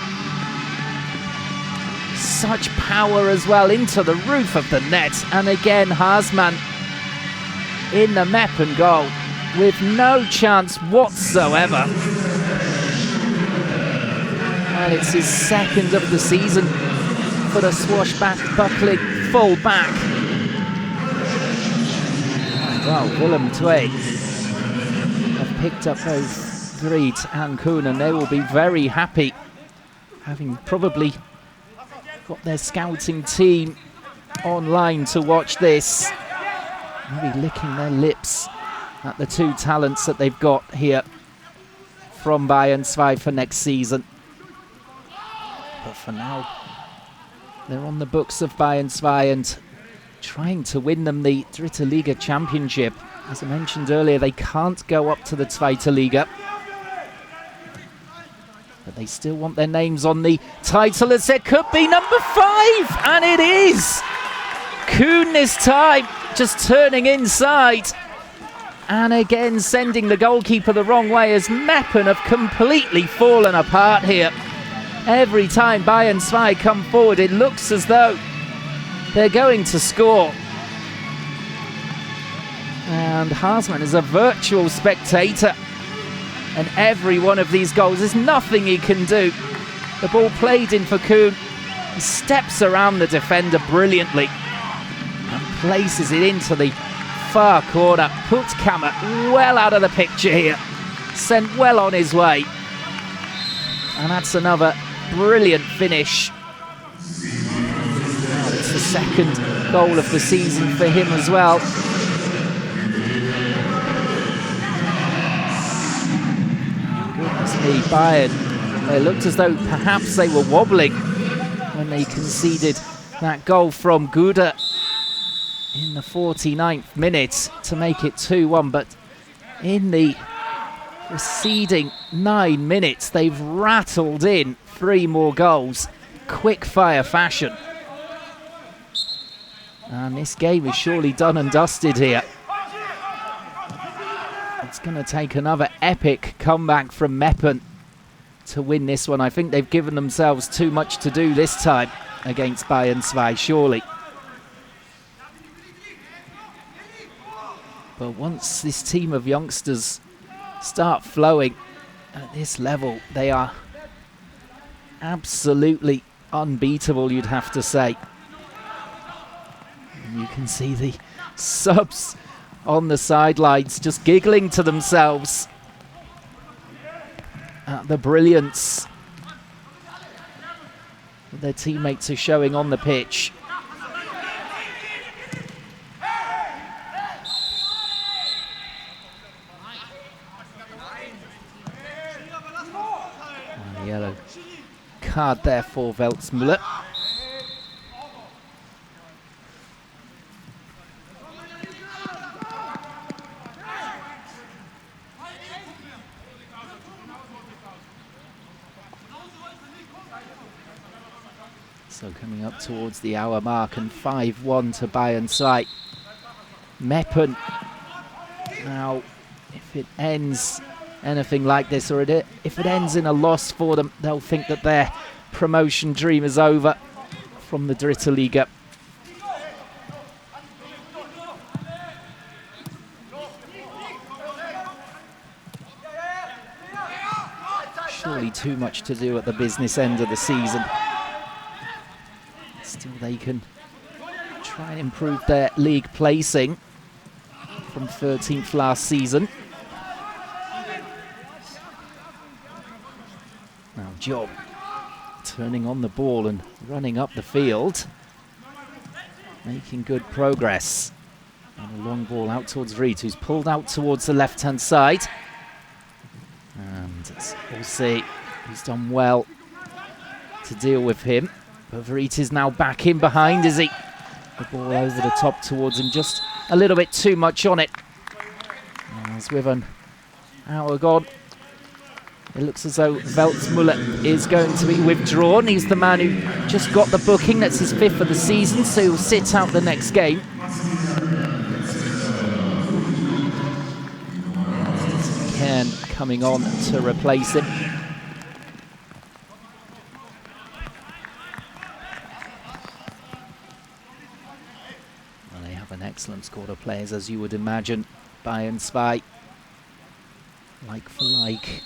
Such power as well into the roof of the net, and again Haasmann in the Meppen goal with no chance whatsoever. And it's his second of the season for the swashbuckling full back. Well, Willem II have picked up both Wriedt and Kühn, and they will be very happy, having probably got their scouting team online to watch this. Maybe licking their lips at the 2 talents that they've got here from Bayern 2 for next season. But for now, they're on the books of Bayern 2 and trying to win them the Dritte Liga Championship. As I mentioned earlier, they can't go up to the Zweite Liga, but they still want their names on the title, as it could be number 5, and it is! Kühn this time, just turning inside, and again sending the goalkeeper the wrong way, as Meppen have completely fallen apart here. Every time Bayern 2 come forward, it looks as though they're going to score. And Haasmann is a virtual spectator, and every one of these goals, there's nothing he can do. The ball played in for Kühn. He steps around the defender brilliantly and places it into the far corner. Puts Kammer well out of the picture here. Sent well on his way. And that's another brilliant finish. Well, it's the second goal of the season for him as well. Goodness me, Bayern. It looked as though perhaps they were wobbling when they conceded that goal from Guder in the 49th minute to make it 2-1. But in the preceding 9 minutes, they've rattled in 3 more goals, quick fire fashion. And this game is surely done and dusted here. It's going to take another epic comeback from Meppen to win this one. I think they've given themselves too much to do this time against Bayern 2, surely. But once this team of youngsters start flowing at this level, they are absolutely unbeatable, you'd have to say. And you can see the subs on the sidelines just giggling to themselves at the brilliance that their teammates are showing on the pitch. And a yellow card there for Welzmüller. So coming up towards the hour mark, and 5-1 to Bayern 2. Meppen, now if it ends anything like this, or if it ends in a loss for them, they'll think that their promotion dream is over from the Dritte Liga. Surely too much to do at the business end of the season. Still, they can try and improve their league placing from 13th last season. Now Job turning on the ball and running up the field, making good progress. And a long ball out towards Wriedt, who's pulled out towards the left-hand side. And we'll see, he's done well to deal with him. But Wriedt is now back in behind, is he? The ball over the top towards him, just a little bit too much on it. As with an hour gone, it looks as though Weltsmuller is going to be withdrawn. He's the man who just got the booking. That's his 5th of the season, so he'll sit out the next game. Ken coming on to replace him. Well, they have an excellent squad of players, as you would imagine. Bayern Spy, like for like,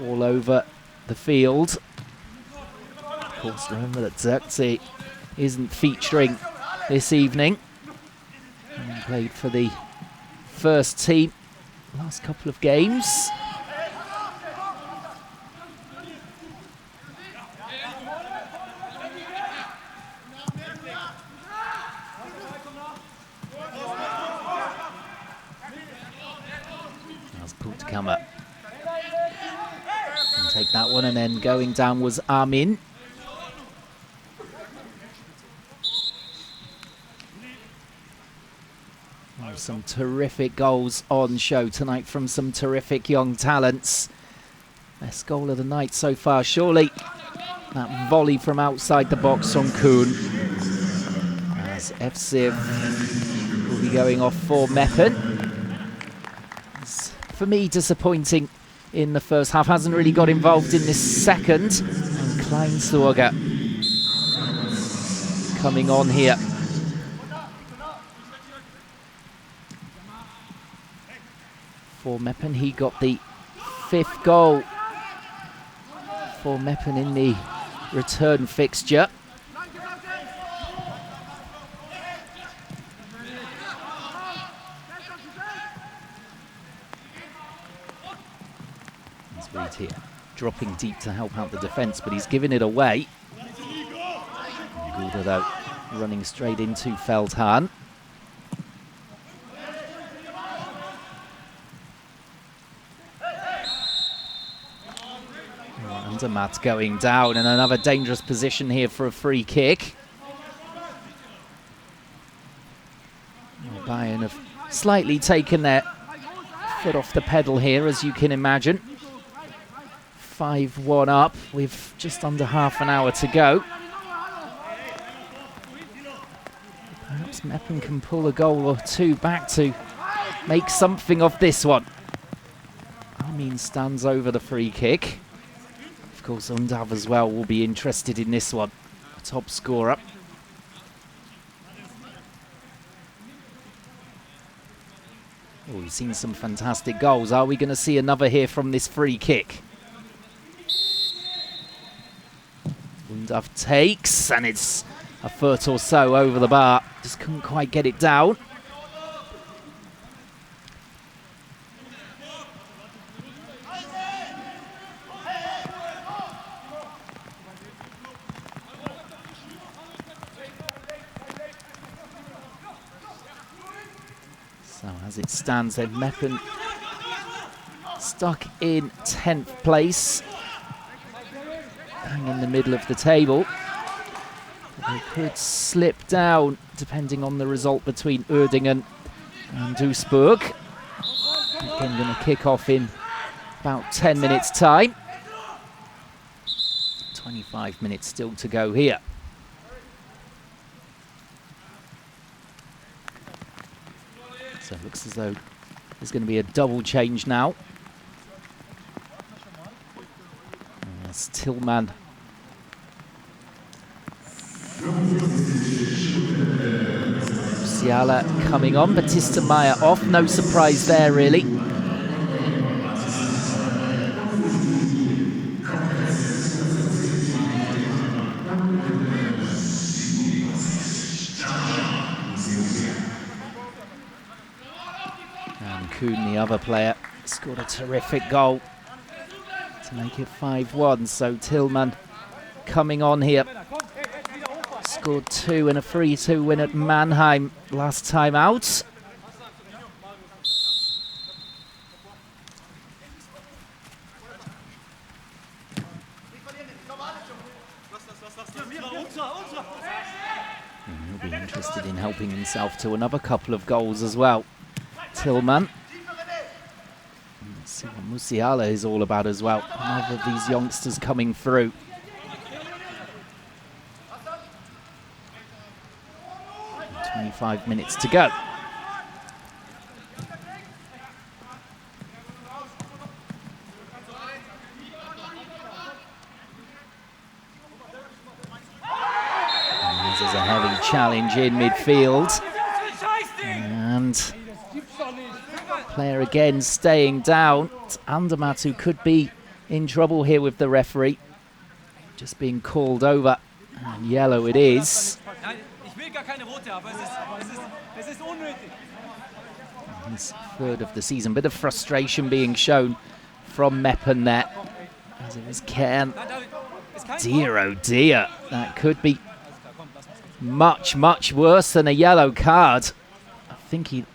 all over the field. Of course, remember that Xerxes isn't featuring this evening. He played for the first team last couple of games. That's Puttkammer. And take that one, and then going down was Armin. Some terrific goals on show tonight from some terrific young talents. Best goal of the night so far, surely. That volley from outside the box from Kühn. As FC will be going off for Meppen. It's, for me, disappointing in the first half. Hasn't really got involved in this second. And Kleinstorger coming on here. For Meppen, he got the 5th goal for Meppen in the return fixture. There's Wriedt here, dropping deep to help out the defence, but he's given it away. Guder, though, running straight into Feldhahn. Andermatt going down, and another dangerous position here for a free kick. Well, Bayern have slightly taken their foot off the pedal here, as you can imagine. 5-1 up with just under half an hour to go. Perhaps Meppen can pull a goal or two back to make something of this one. Armin stands over the free kick. Of course, Undav as well will be interested in this one. A top scorer. Oh, we've seen some fantastic goals. Are we going to see another here from this free kick? Undav takes, and it's a foot or so over the bar. Just couldn't quite get it down. So as it stands, then Meppen stuck in 10th place, hang in the middle of the table. They could slip down depending on the result between Uerdingen and Duisburg. Again, going to kick off in about 10 minutes time. 25 minutes still to go here. So it looks as though There's going to be a double change now. That's Tillman. Musiala coming on, Batista Meyer off. No surprise there, really. And Kühn, the other player, scored a terrific goal to make it 5-1. So Tillman coming on here. Scored 2 in a 3-2 win at Mannheim last time out. And he'll be interested in helping himself to another couple of goals as well. Tillman. Let's see what Musiala is all about as well. Another of these youngsters coming through. And 25 minutes to go. And this is a heavy challenge in midfield. And player again staying down. It's Andermatt who could be in trouble here with the referee. Just being called over. And yellow it is. His third of the season. Bit of frustration being shown from Meppen there. As it was Köhn. Dear, oh dear. That could be much, much worse than a yellow card. I think he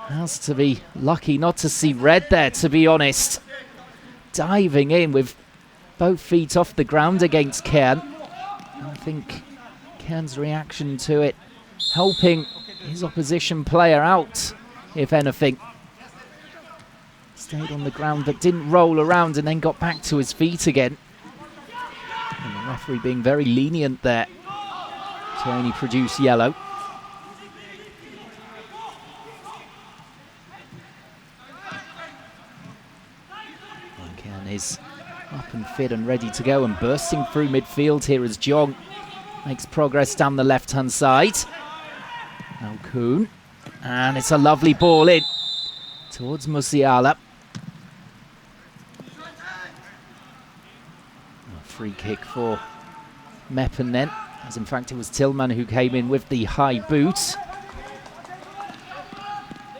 has to be lucky not to see red there, to be honest. Diving in with both feet off the ground against Köhn. I think Köhn's reaction to it helping his opposition player out, if anything. Stayed on the ground but didn't roll around and then got back to his feet again. And the referee being very lenient there to only produce yellow. And Köhn is up and fit and ready to go, and bursting through midfield here as Jong makes progress down the left-hand side. Now Kühn, and it's a lovely ball in towards Musiala. A free kick for Meppen then, as in fact it was Tillman who came in with the high boot.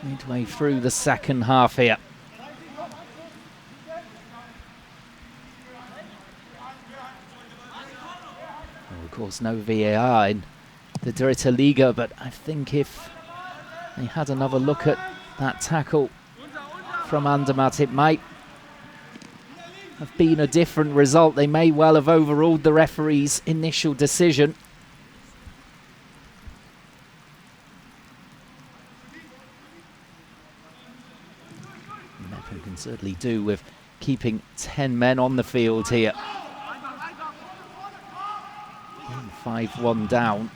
Midway through the second half here. Of course, no VAR in the Dritte Liga, but I think if they had another look at that tackle from Andermatt, it might have been a different result. They may well have overruled the referee's initial decision. Meppen can certainly do with keeping 10 men on the field here. 5-1 down.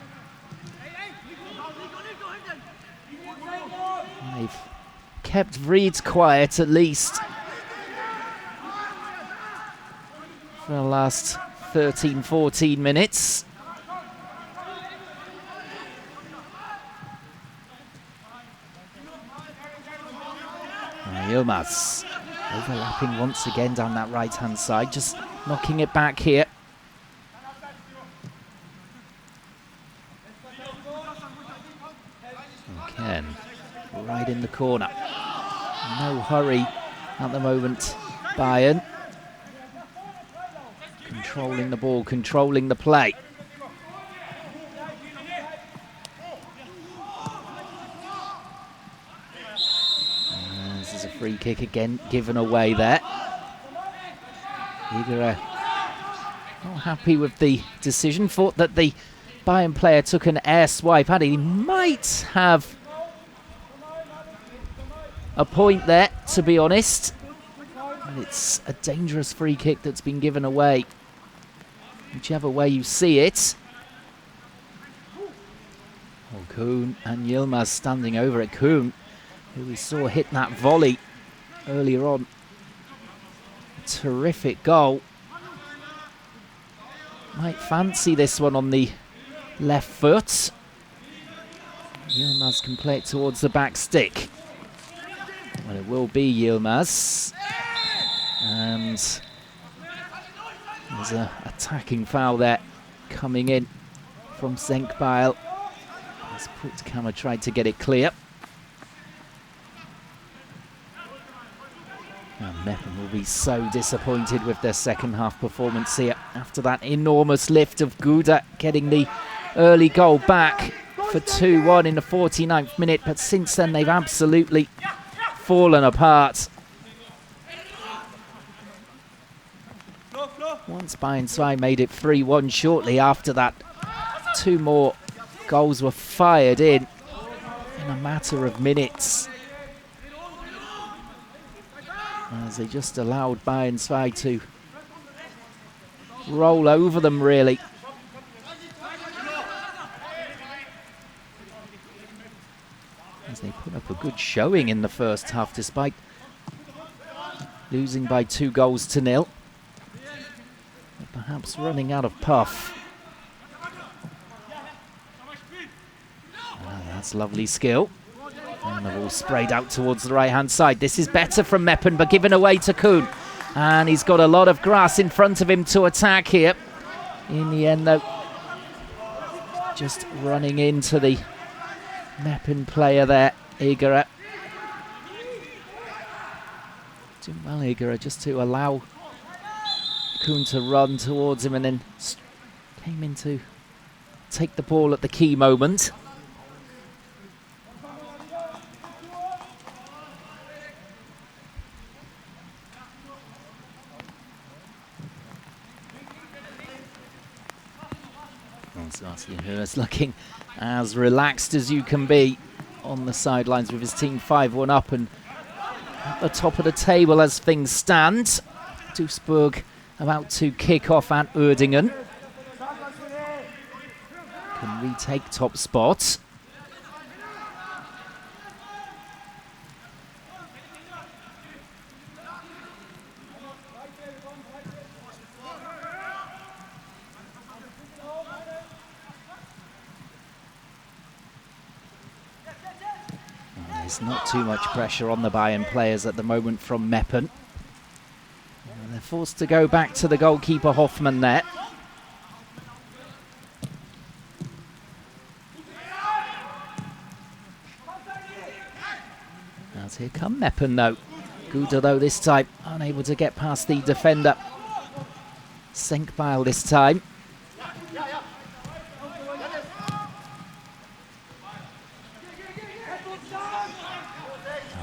They've kept Wriedt quiet at least for the last 13-14 minutes. Yilmaz overlapping once again down that right-hand side, just knocking it back here. Köhn, right in the corner. No hurry at the moment, Bayern. Controlling the ball, controlling the play. And this is a free kick again, given away there. Okyere not happy with the decision, thought that the Bayern player took an air swipe at it. He might have a point there, to be honest. And it's a dangerous free kick that's been given away, whichever way you see it. Oh, Kühn and Yilmaz standing over it. Kühn who we saw hit that volley earlier on. Terrific goal. Might fancy this one on the left foot. Yilmaz can play it towards the back stick. Well, it will be Yilmaz. And there's an attacking foul there coming in from Senkbeil. As Puttkammer tried to get it clear. And Meppen will be so disappointed with their second half performance here after that enormous lift of Guder getting the early goal back for 2-1 in the 49th minute. But since then, they've absolutely fallen apart. Once Bayern 2 made it 3-1 shortly after that, 2 more goals were fired in a matter of minutes, as they just allowed Bayern 2 to roll over them, really. As they put up a good showing in the first half, despite losing by 2-0. But perhaps running out of puff. That's lovely skill. And the ball sprayed out towards the right-hand side. This is better from Meppen, but given away to Kühn. And he's got a lot of grass in front of him to attack here. In the end, though, just running into the Meppen player there, Okyere. Doing well, Okyere, just to allow Kühn to run towards him, and then came in to take the ball at the key moment. Sebastian looking as relaxed as you can be on the sidelines with his team 5-1 up and at the top of the table as things stand. Duisburg about to kick off at Uerdingen. Can retake top spot. There's not too much pressure on the Bayern players at the moment from Meppen. They're forced to go back to the goalkeeper Hoffmann there. As here come Meppen though. Guder though this time unable to get past the defender. Senkbeil this time.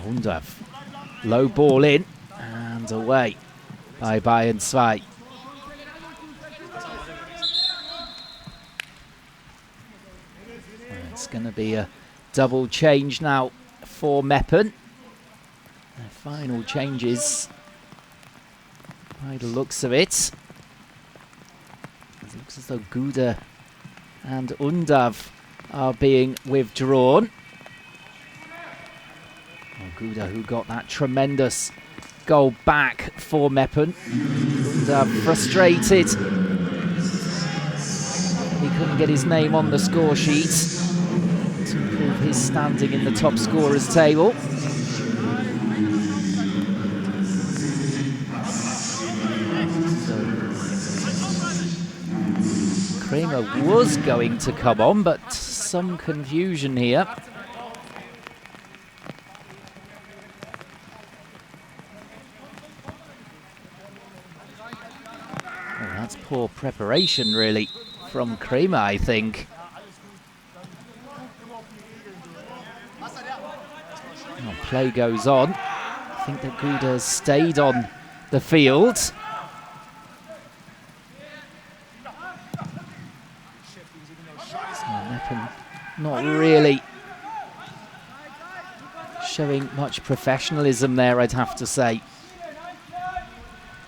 Undav. Low ball in and away by Bayern 2. It's going to be a double change now for Meppen. Their final changes by the looks of it. It looks as though Guder and Undav are being withdrawn. Guder, who got that tremendous goal back for Meppen. Guder frustrated. He couldn't get his name on the score sheet to improve his standing in the top scorers table. Kramer was going to come on, but some confusion here. That's poor preparation, really, from Kramer, I think. Oh, play goes on. I think that Guder stayed on the field. Meppen not really showing much professionalism there, I'd have to say.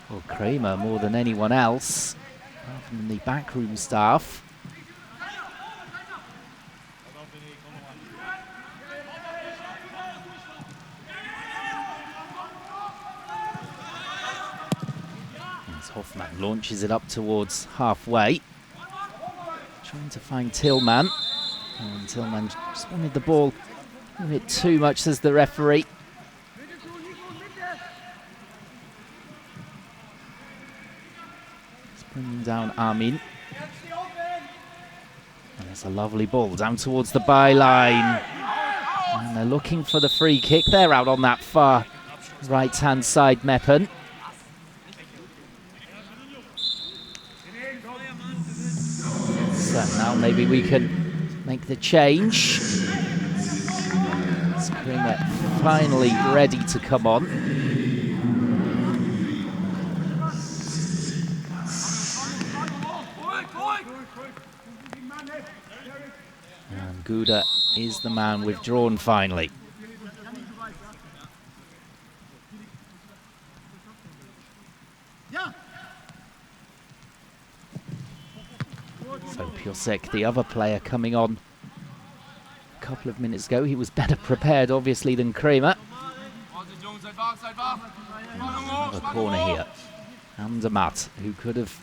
Well, Kramer more than anyone else, apart from the backroom staff. As Hoffmann launches it up towards halfway. Trying to find Tillman. And Tillman just wanted the ball a bit too much, says the referee. It's bringing down Armin. And it's a lovely ball down towards the byline. And they're looking for the free kick. They're out on that far right-hand side, Meppen. So now maybe we can make the change. Skringer finally ready to come on. And Guder is the man withdrawn finally. So Piosek, the other player, coming on a couple of minutes ago. He was better prepared, obviously, than Kramer. A corner here. Andermatt, who could have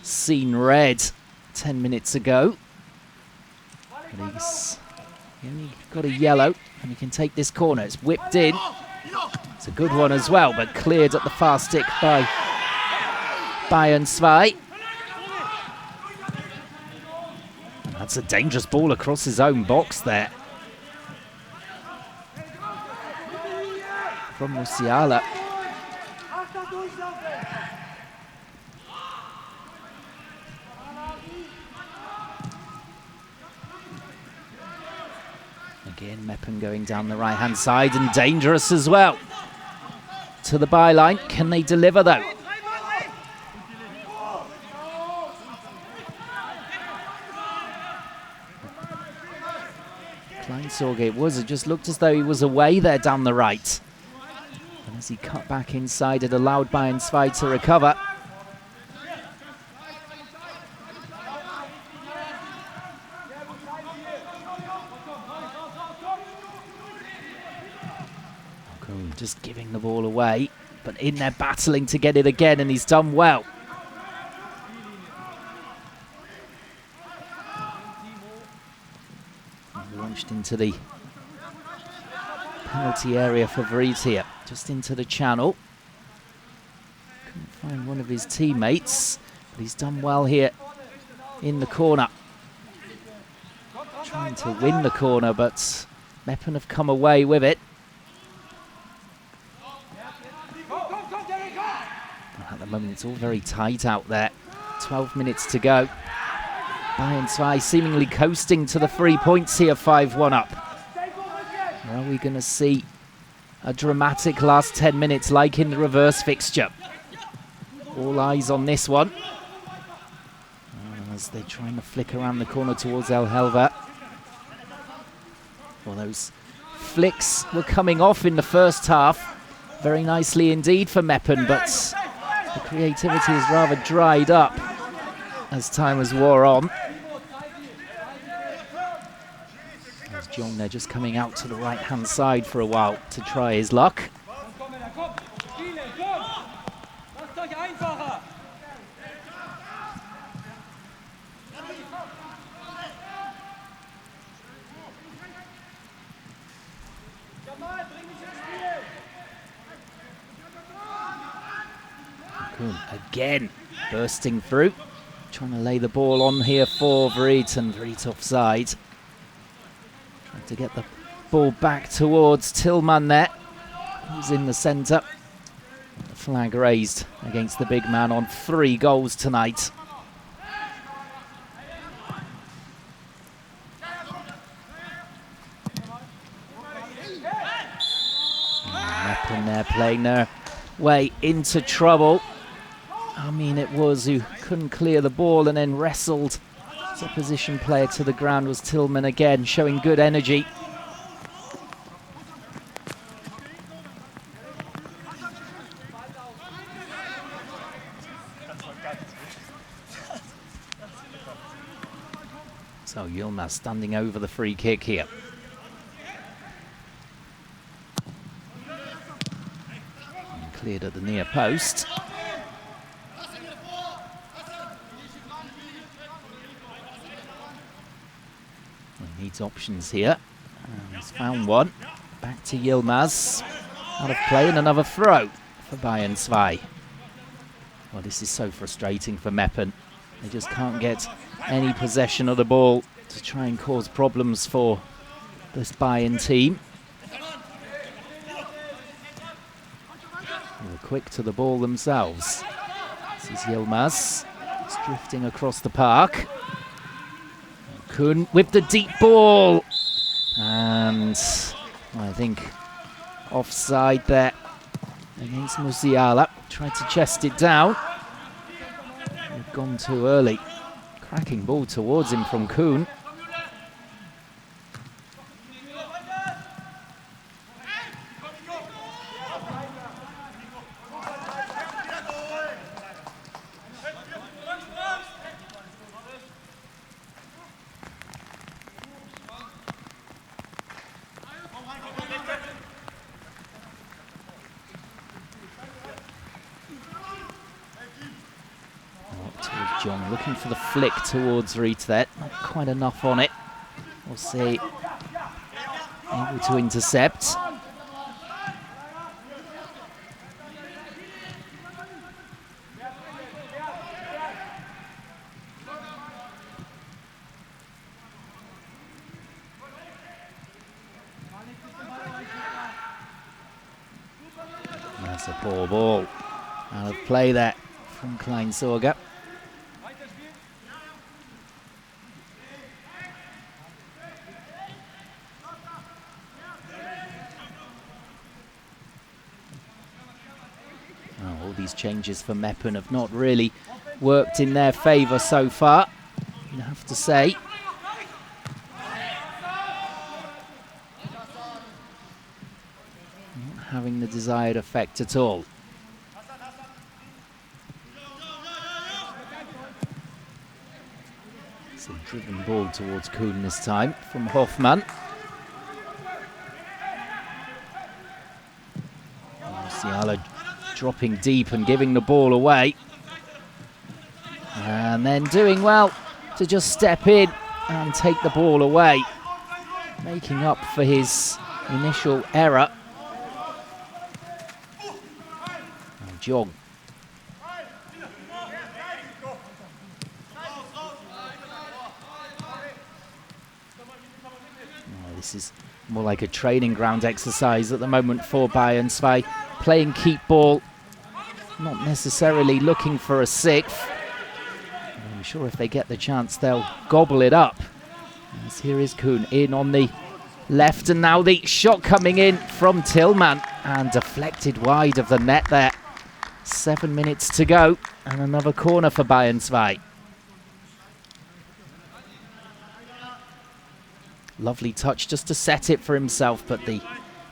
seen red 10 minutes ago. But he's only got a yellow, and he can take this corner. It's whipped in. It's a good one as well, but cleared at the far stick by Bayern Zwei. That's a dangerous ball across his own box there. From Musiala. Again, Meppen going down the right-hand side and dangerous as well. To the byline. Can they deliver, though? Kleinsorge, it just looked as though he was away there down the right. And as he cut back inside, it allowed Bayern Zwei to recover. Just giving the ball away, but in there battling to get it again, and he's done well. Launched into the penalty area for Wriedt here, just into the channel. Couldn't find one of his teammates, but he's done well here in the corner. Trying to win the corner, but Meppen have come away with it. At the moment, it's all very tight out there. 12 minutes to go. Bayern Zwei seemingly coasting to the 3 points here, 5-1 up. Are we going to see a dramatic last 10 minutes like in the reverse fixture? All eyes on this one. As they're trying to flick around the corner towards El Helva. Well, those flicks were coming off in the first half. Very nicely indeed for Meppen, but the creativity has rather dried up as time has wore on. There's John there just coming out to the right-hand side for a while to try his luck. Again, bursting through, trying to lay the ball on here for Wriedt, and Wriedt offside. Trying to get the ball back towards Tillman there, who's in the centre. The flag raised against the big man on 3 goals tonight. Meppen there playing their way into trouble. I mean, it was who couldn't clear the ball and then wrestled his opposition player to the ground was Tillman again, showing good energy. So Yilmaz standing over the free kick here. And cleared at the near post. Needs options here. He's found one. Back to Yilmaz. Out of play and another throw for Bayern 2. Well, this is so frustrating for Meppen. They just can't get any possession of the ball to try and cause problems for this Bayern team. They're quick to the ball themselves. This is Yilmaz. It's drifting across the park. Kühn with the deep ball. And I think offside there against Musiala. Tried to chest it down. They've gone too early. Cracking ball towards him from Kühn. John looking for the flick towards Wriedt there. Not quite enough on it. We'll see. Able to intercept. That's a poor ball. Out of play there from Kleinsorger. All these changes for Meppen have not really worked in their favour so far, you have to say. Not having the desired effect at all. It's a driven ball towards Kühn this time from Hoffmann. Musiala dropping deep and giving the ball away. And then doing well to just step in and take the ball away. Making up for his initial error. And Jong. This is more like a training ground exercise at the moment for Bayern 2. Playing keep ball, not necessarily looking for a sixth. I'm sure if they get the chance, they'll gobble it up. As here is Kühn in on the left, and now the shot coming in from Tillman and deflected wide of the net there. 7 minutes to go, and another corner for Bayern 2. Lovely touch just to set it for himself, but the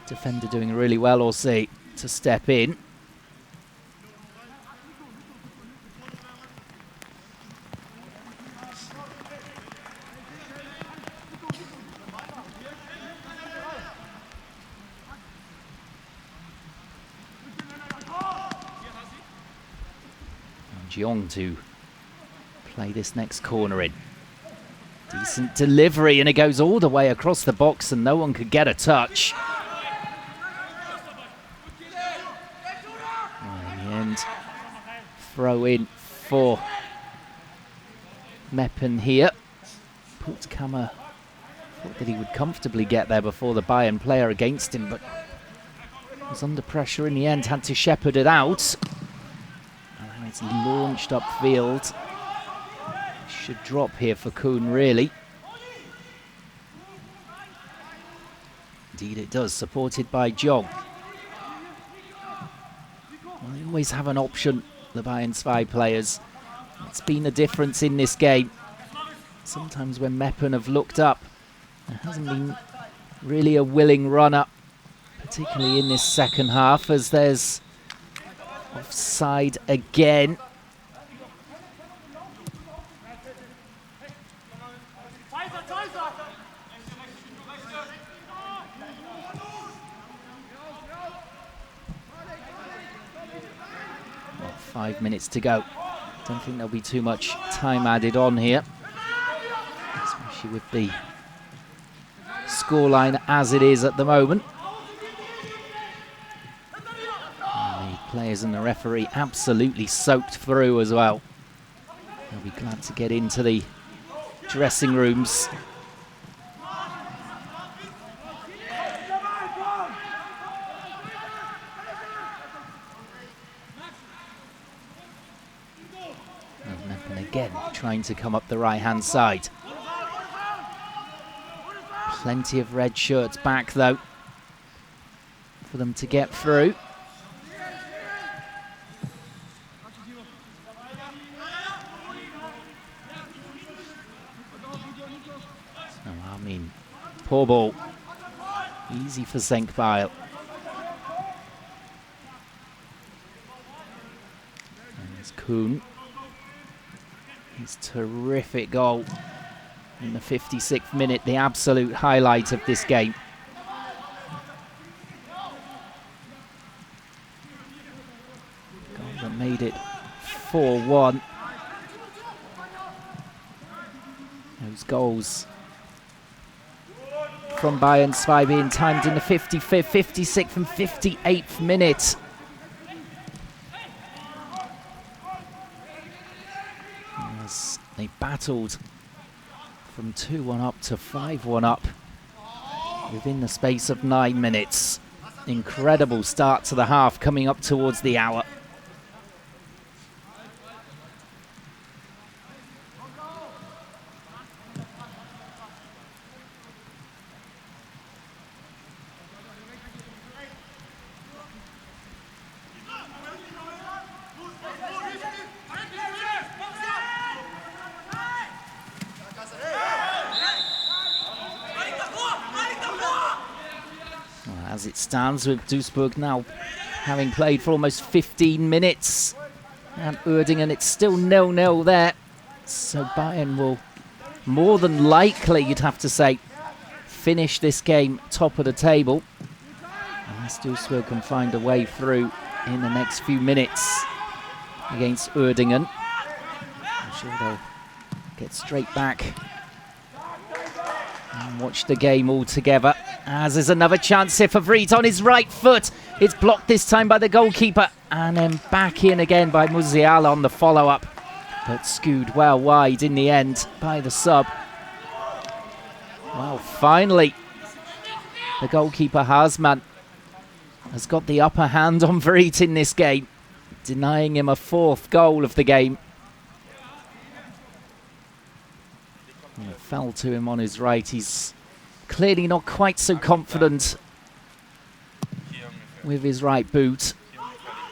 defender doing really well, Okyere, to step in. And Jong to play this next corner in. Decent delivery, and it goes all the way across the box and no one could get a touch. In the end, throw in for Meppen here. Puttkammer thought that he would comfortably get there before the Bayern player against him, but was under pressure in the end, had to shepherd it out. And it's launched upfield. Should drop here for Kühn, really. Indeed it does, supported by Jong. Well, they always have an option, the Bayern 2 players. It's been a difference in this game. Sometimes when Meppen have looked up, there hasn't been really a willing run-up, particularly in this second half, as there's offside again. Well, 5 minutes to go. Don't think there'll be too much time added on here, especially with the scoreline as it is at the moment. And the players and the referee absolutely soaked through as well. They'll be glad to get into the dressing rooms. And Meppen again trying to come up the right-hand side. Plenty of red shirts back though for them to get through. So, I mean, poor ball. Easy for St. Bile. And there's Kühn. His terrific goal in the 56th minute, the absolute highlight of this game. Goal that made it 4-1. Those goals from Bayern 2 being timed in the 55th, 56th and 58th minute. As they battled from 2-1 up to 5-1 up within the space of 9 minutes. Incredible start to the half coming up towards the hour. As it stands, with Duisburg now having played for almost 15 minutes, and Uerdingen, it's still 0-0 there. So Bayern will more than likely, you'd have to say, finish this game top of the table, unless Duisburg can find a way through in the next few minutes against Uerdingen. I'm sure they'll get straight back and watch the game all together. As there's another chance here for Wriedt on his right foot. It's blocked this time by the goalkeeper. And then back in again by Musiala on the follow-up. But skewed well wide in the end by the sub. Well, finally, the goalkeeper Haasmann has got the upper hand on Wriedt in this game, denying him a 4th goal of the game. And it fell to him on his right. He's clearly not quite so confident with his right boot,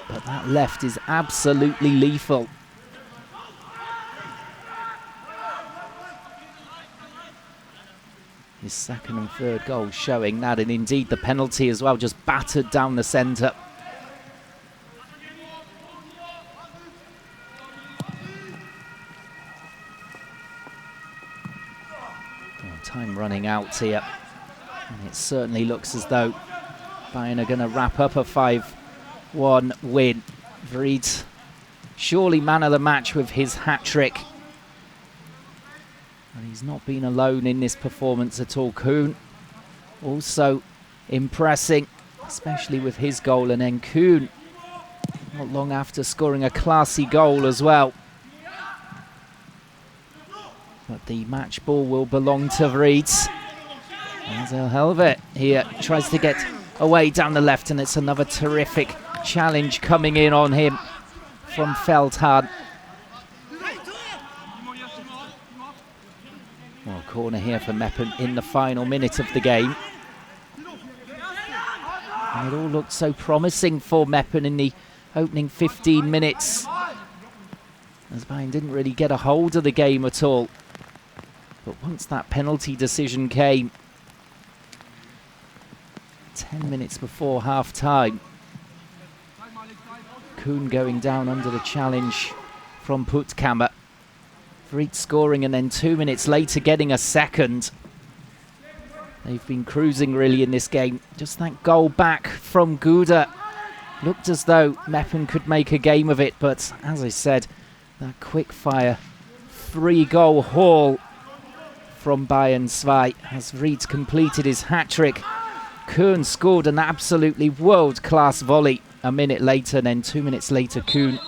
but that left is absolutely lethal. His 2nd and 3rd goals showing that, and indeed the penalty as well, just battered down the centre. Time running out here, and it certainly looks as though Bayern are going to wrap up a 5-1 win. Wriedt, surely man of the match with his hat-trick. And he's not been alone in this performance at all. Kühn also impressing, especially with his goal, and then Kühn not long after scoring a classy goal as well. But the match ball will belong to Wriedt. As Helvet here tries to get away down the left, and it's another terrific challenge coming in on him from Feldhahn. Well, corner here for Meppen in the final minute of the game. And it all looked so promising for Meppen in the opening 15 minutes, as Bayern didn't really get a hold of the game at all. But once that penalty decision came, 10 minutes before half-time, Kühn going down under the challenge from Puttkammer. Wriedt scoring, and then 2 minutes later getting a 2nd. They've been cruising really in this game. Just that goal back from Guder looked as though Meppen could make a game of it, but as I said, that quick-fire 3-goal haul from Bayern 2 as Wriedt completed his hat-trick. Köhn scored an absolutely world-class volley a minute later, and then 2 minutes later Kühn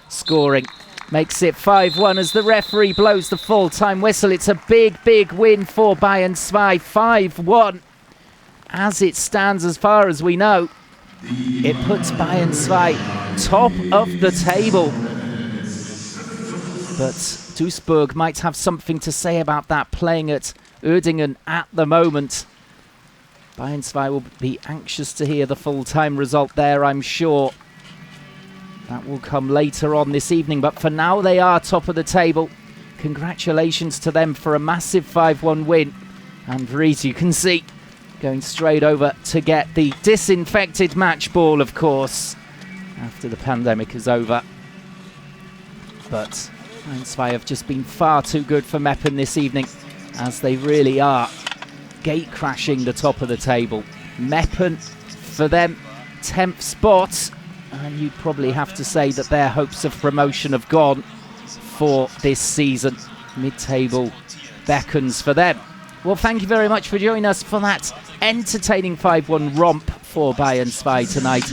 scoring. Makes it 5-1 as the referee blows the full-time whistle. It's a big, big win for Bayern 2, 5-1. As it stands, as far as we know, it puts Bayern 2 top of the table. But Duisburg might have something to say about that, playing at Uerdingen at the moment. Bayern 2 will be anxious to hear the full-time result there, I'm sure. That will come later on this evening, but for now they are top of the table. Congratulations to them for a massive 5-1 win. And Wriedt, you can see, going straight over to get the disinfected match ball, of course, after the pandemic is over. But Bayern 2 have just been far too good for Meppen this evening, as they really are gate crashing the top of the table. Meppen, for them, 10th spot. And you'd probably have to say that their hopes of promotion have gone for this season. Mid-table beckons for them. Well, thank you very much for joining us for that entertaining 5-1 romp for Bayern 2 tonight.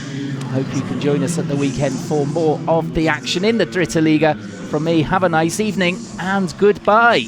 Hope you can join us at the weekend for more of the action in the Dritte Liga. From me, have a nice evening and goodbye.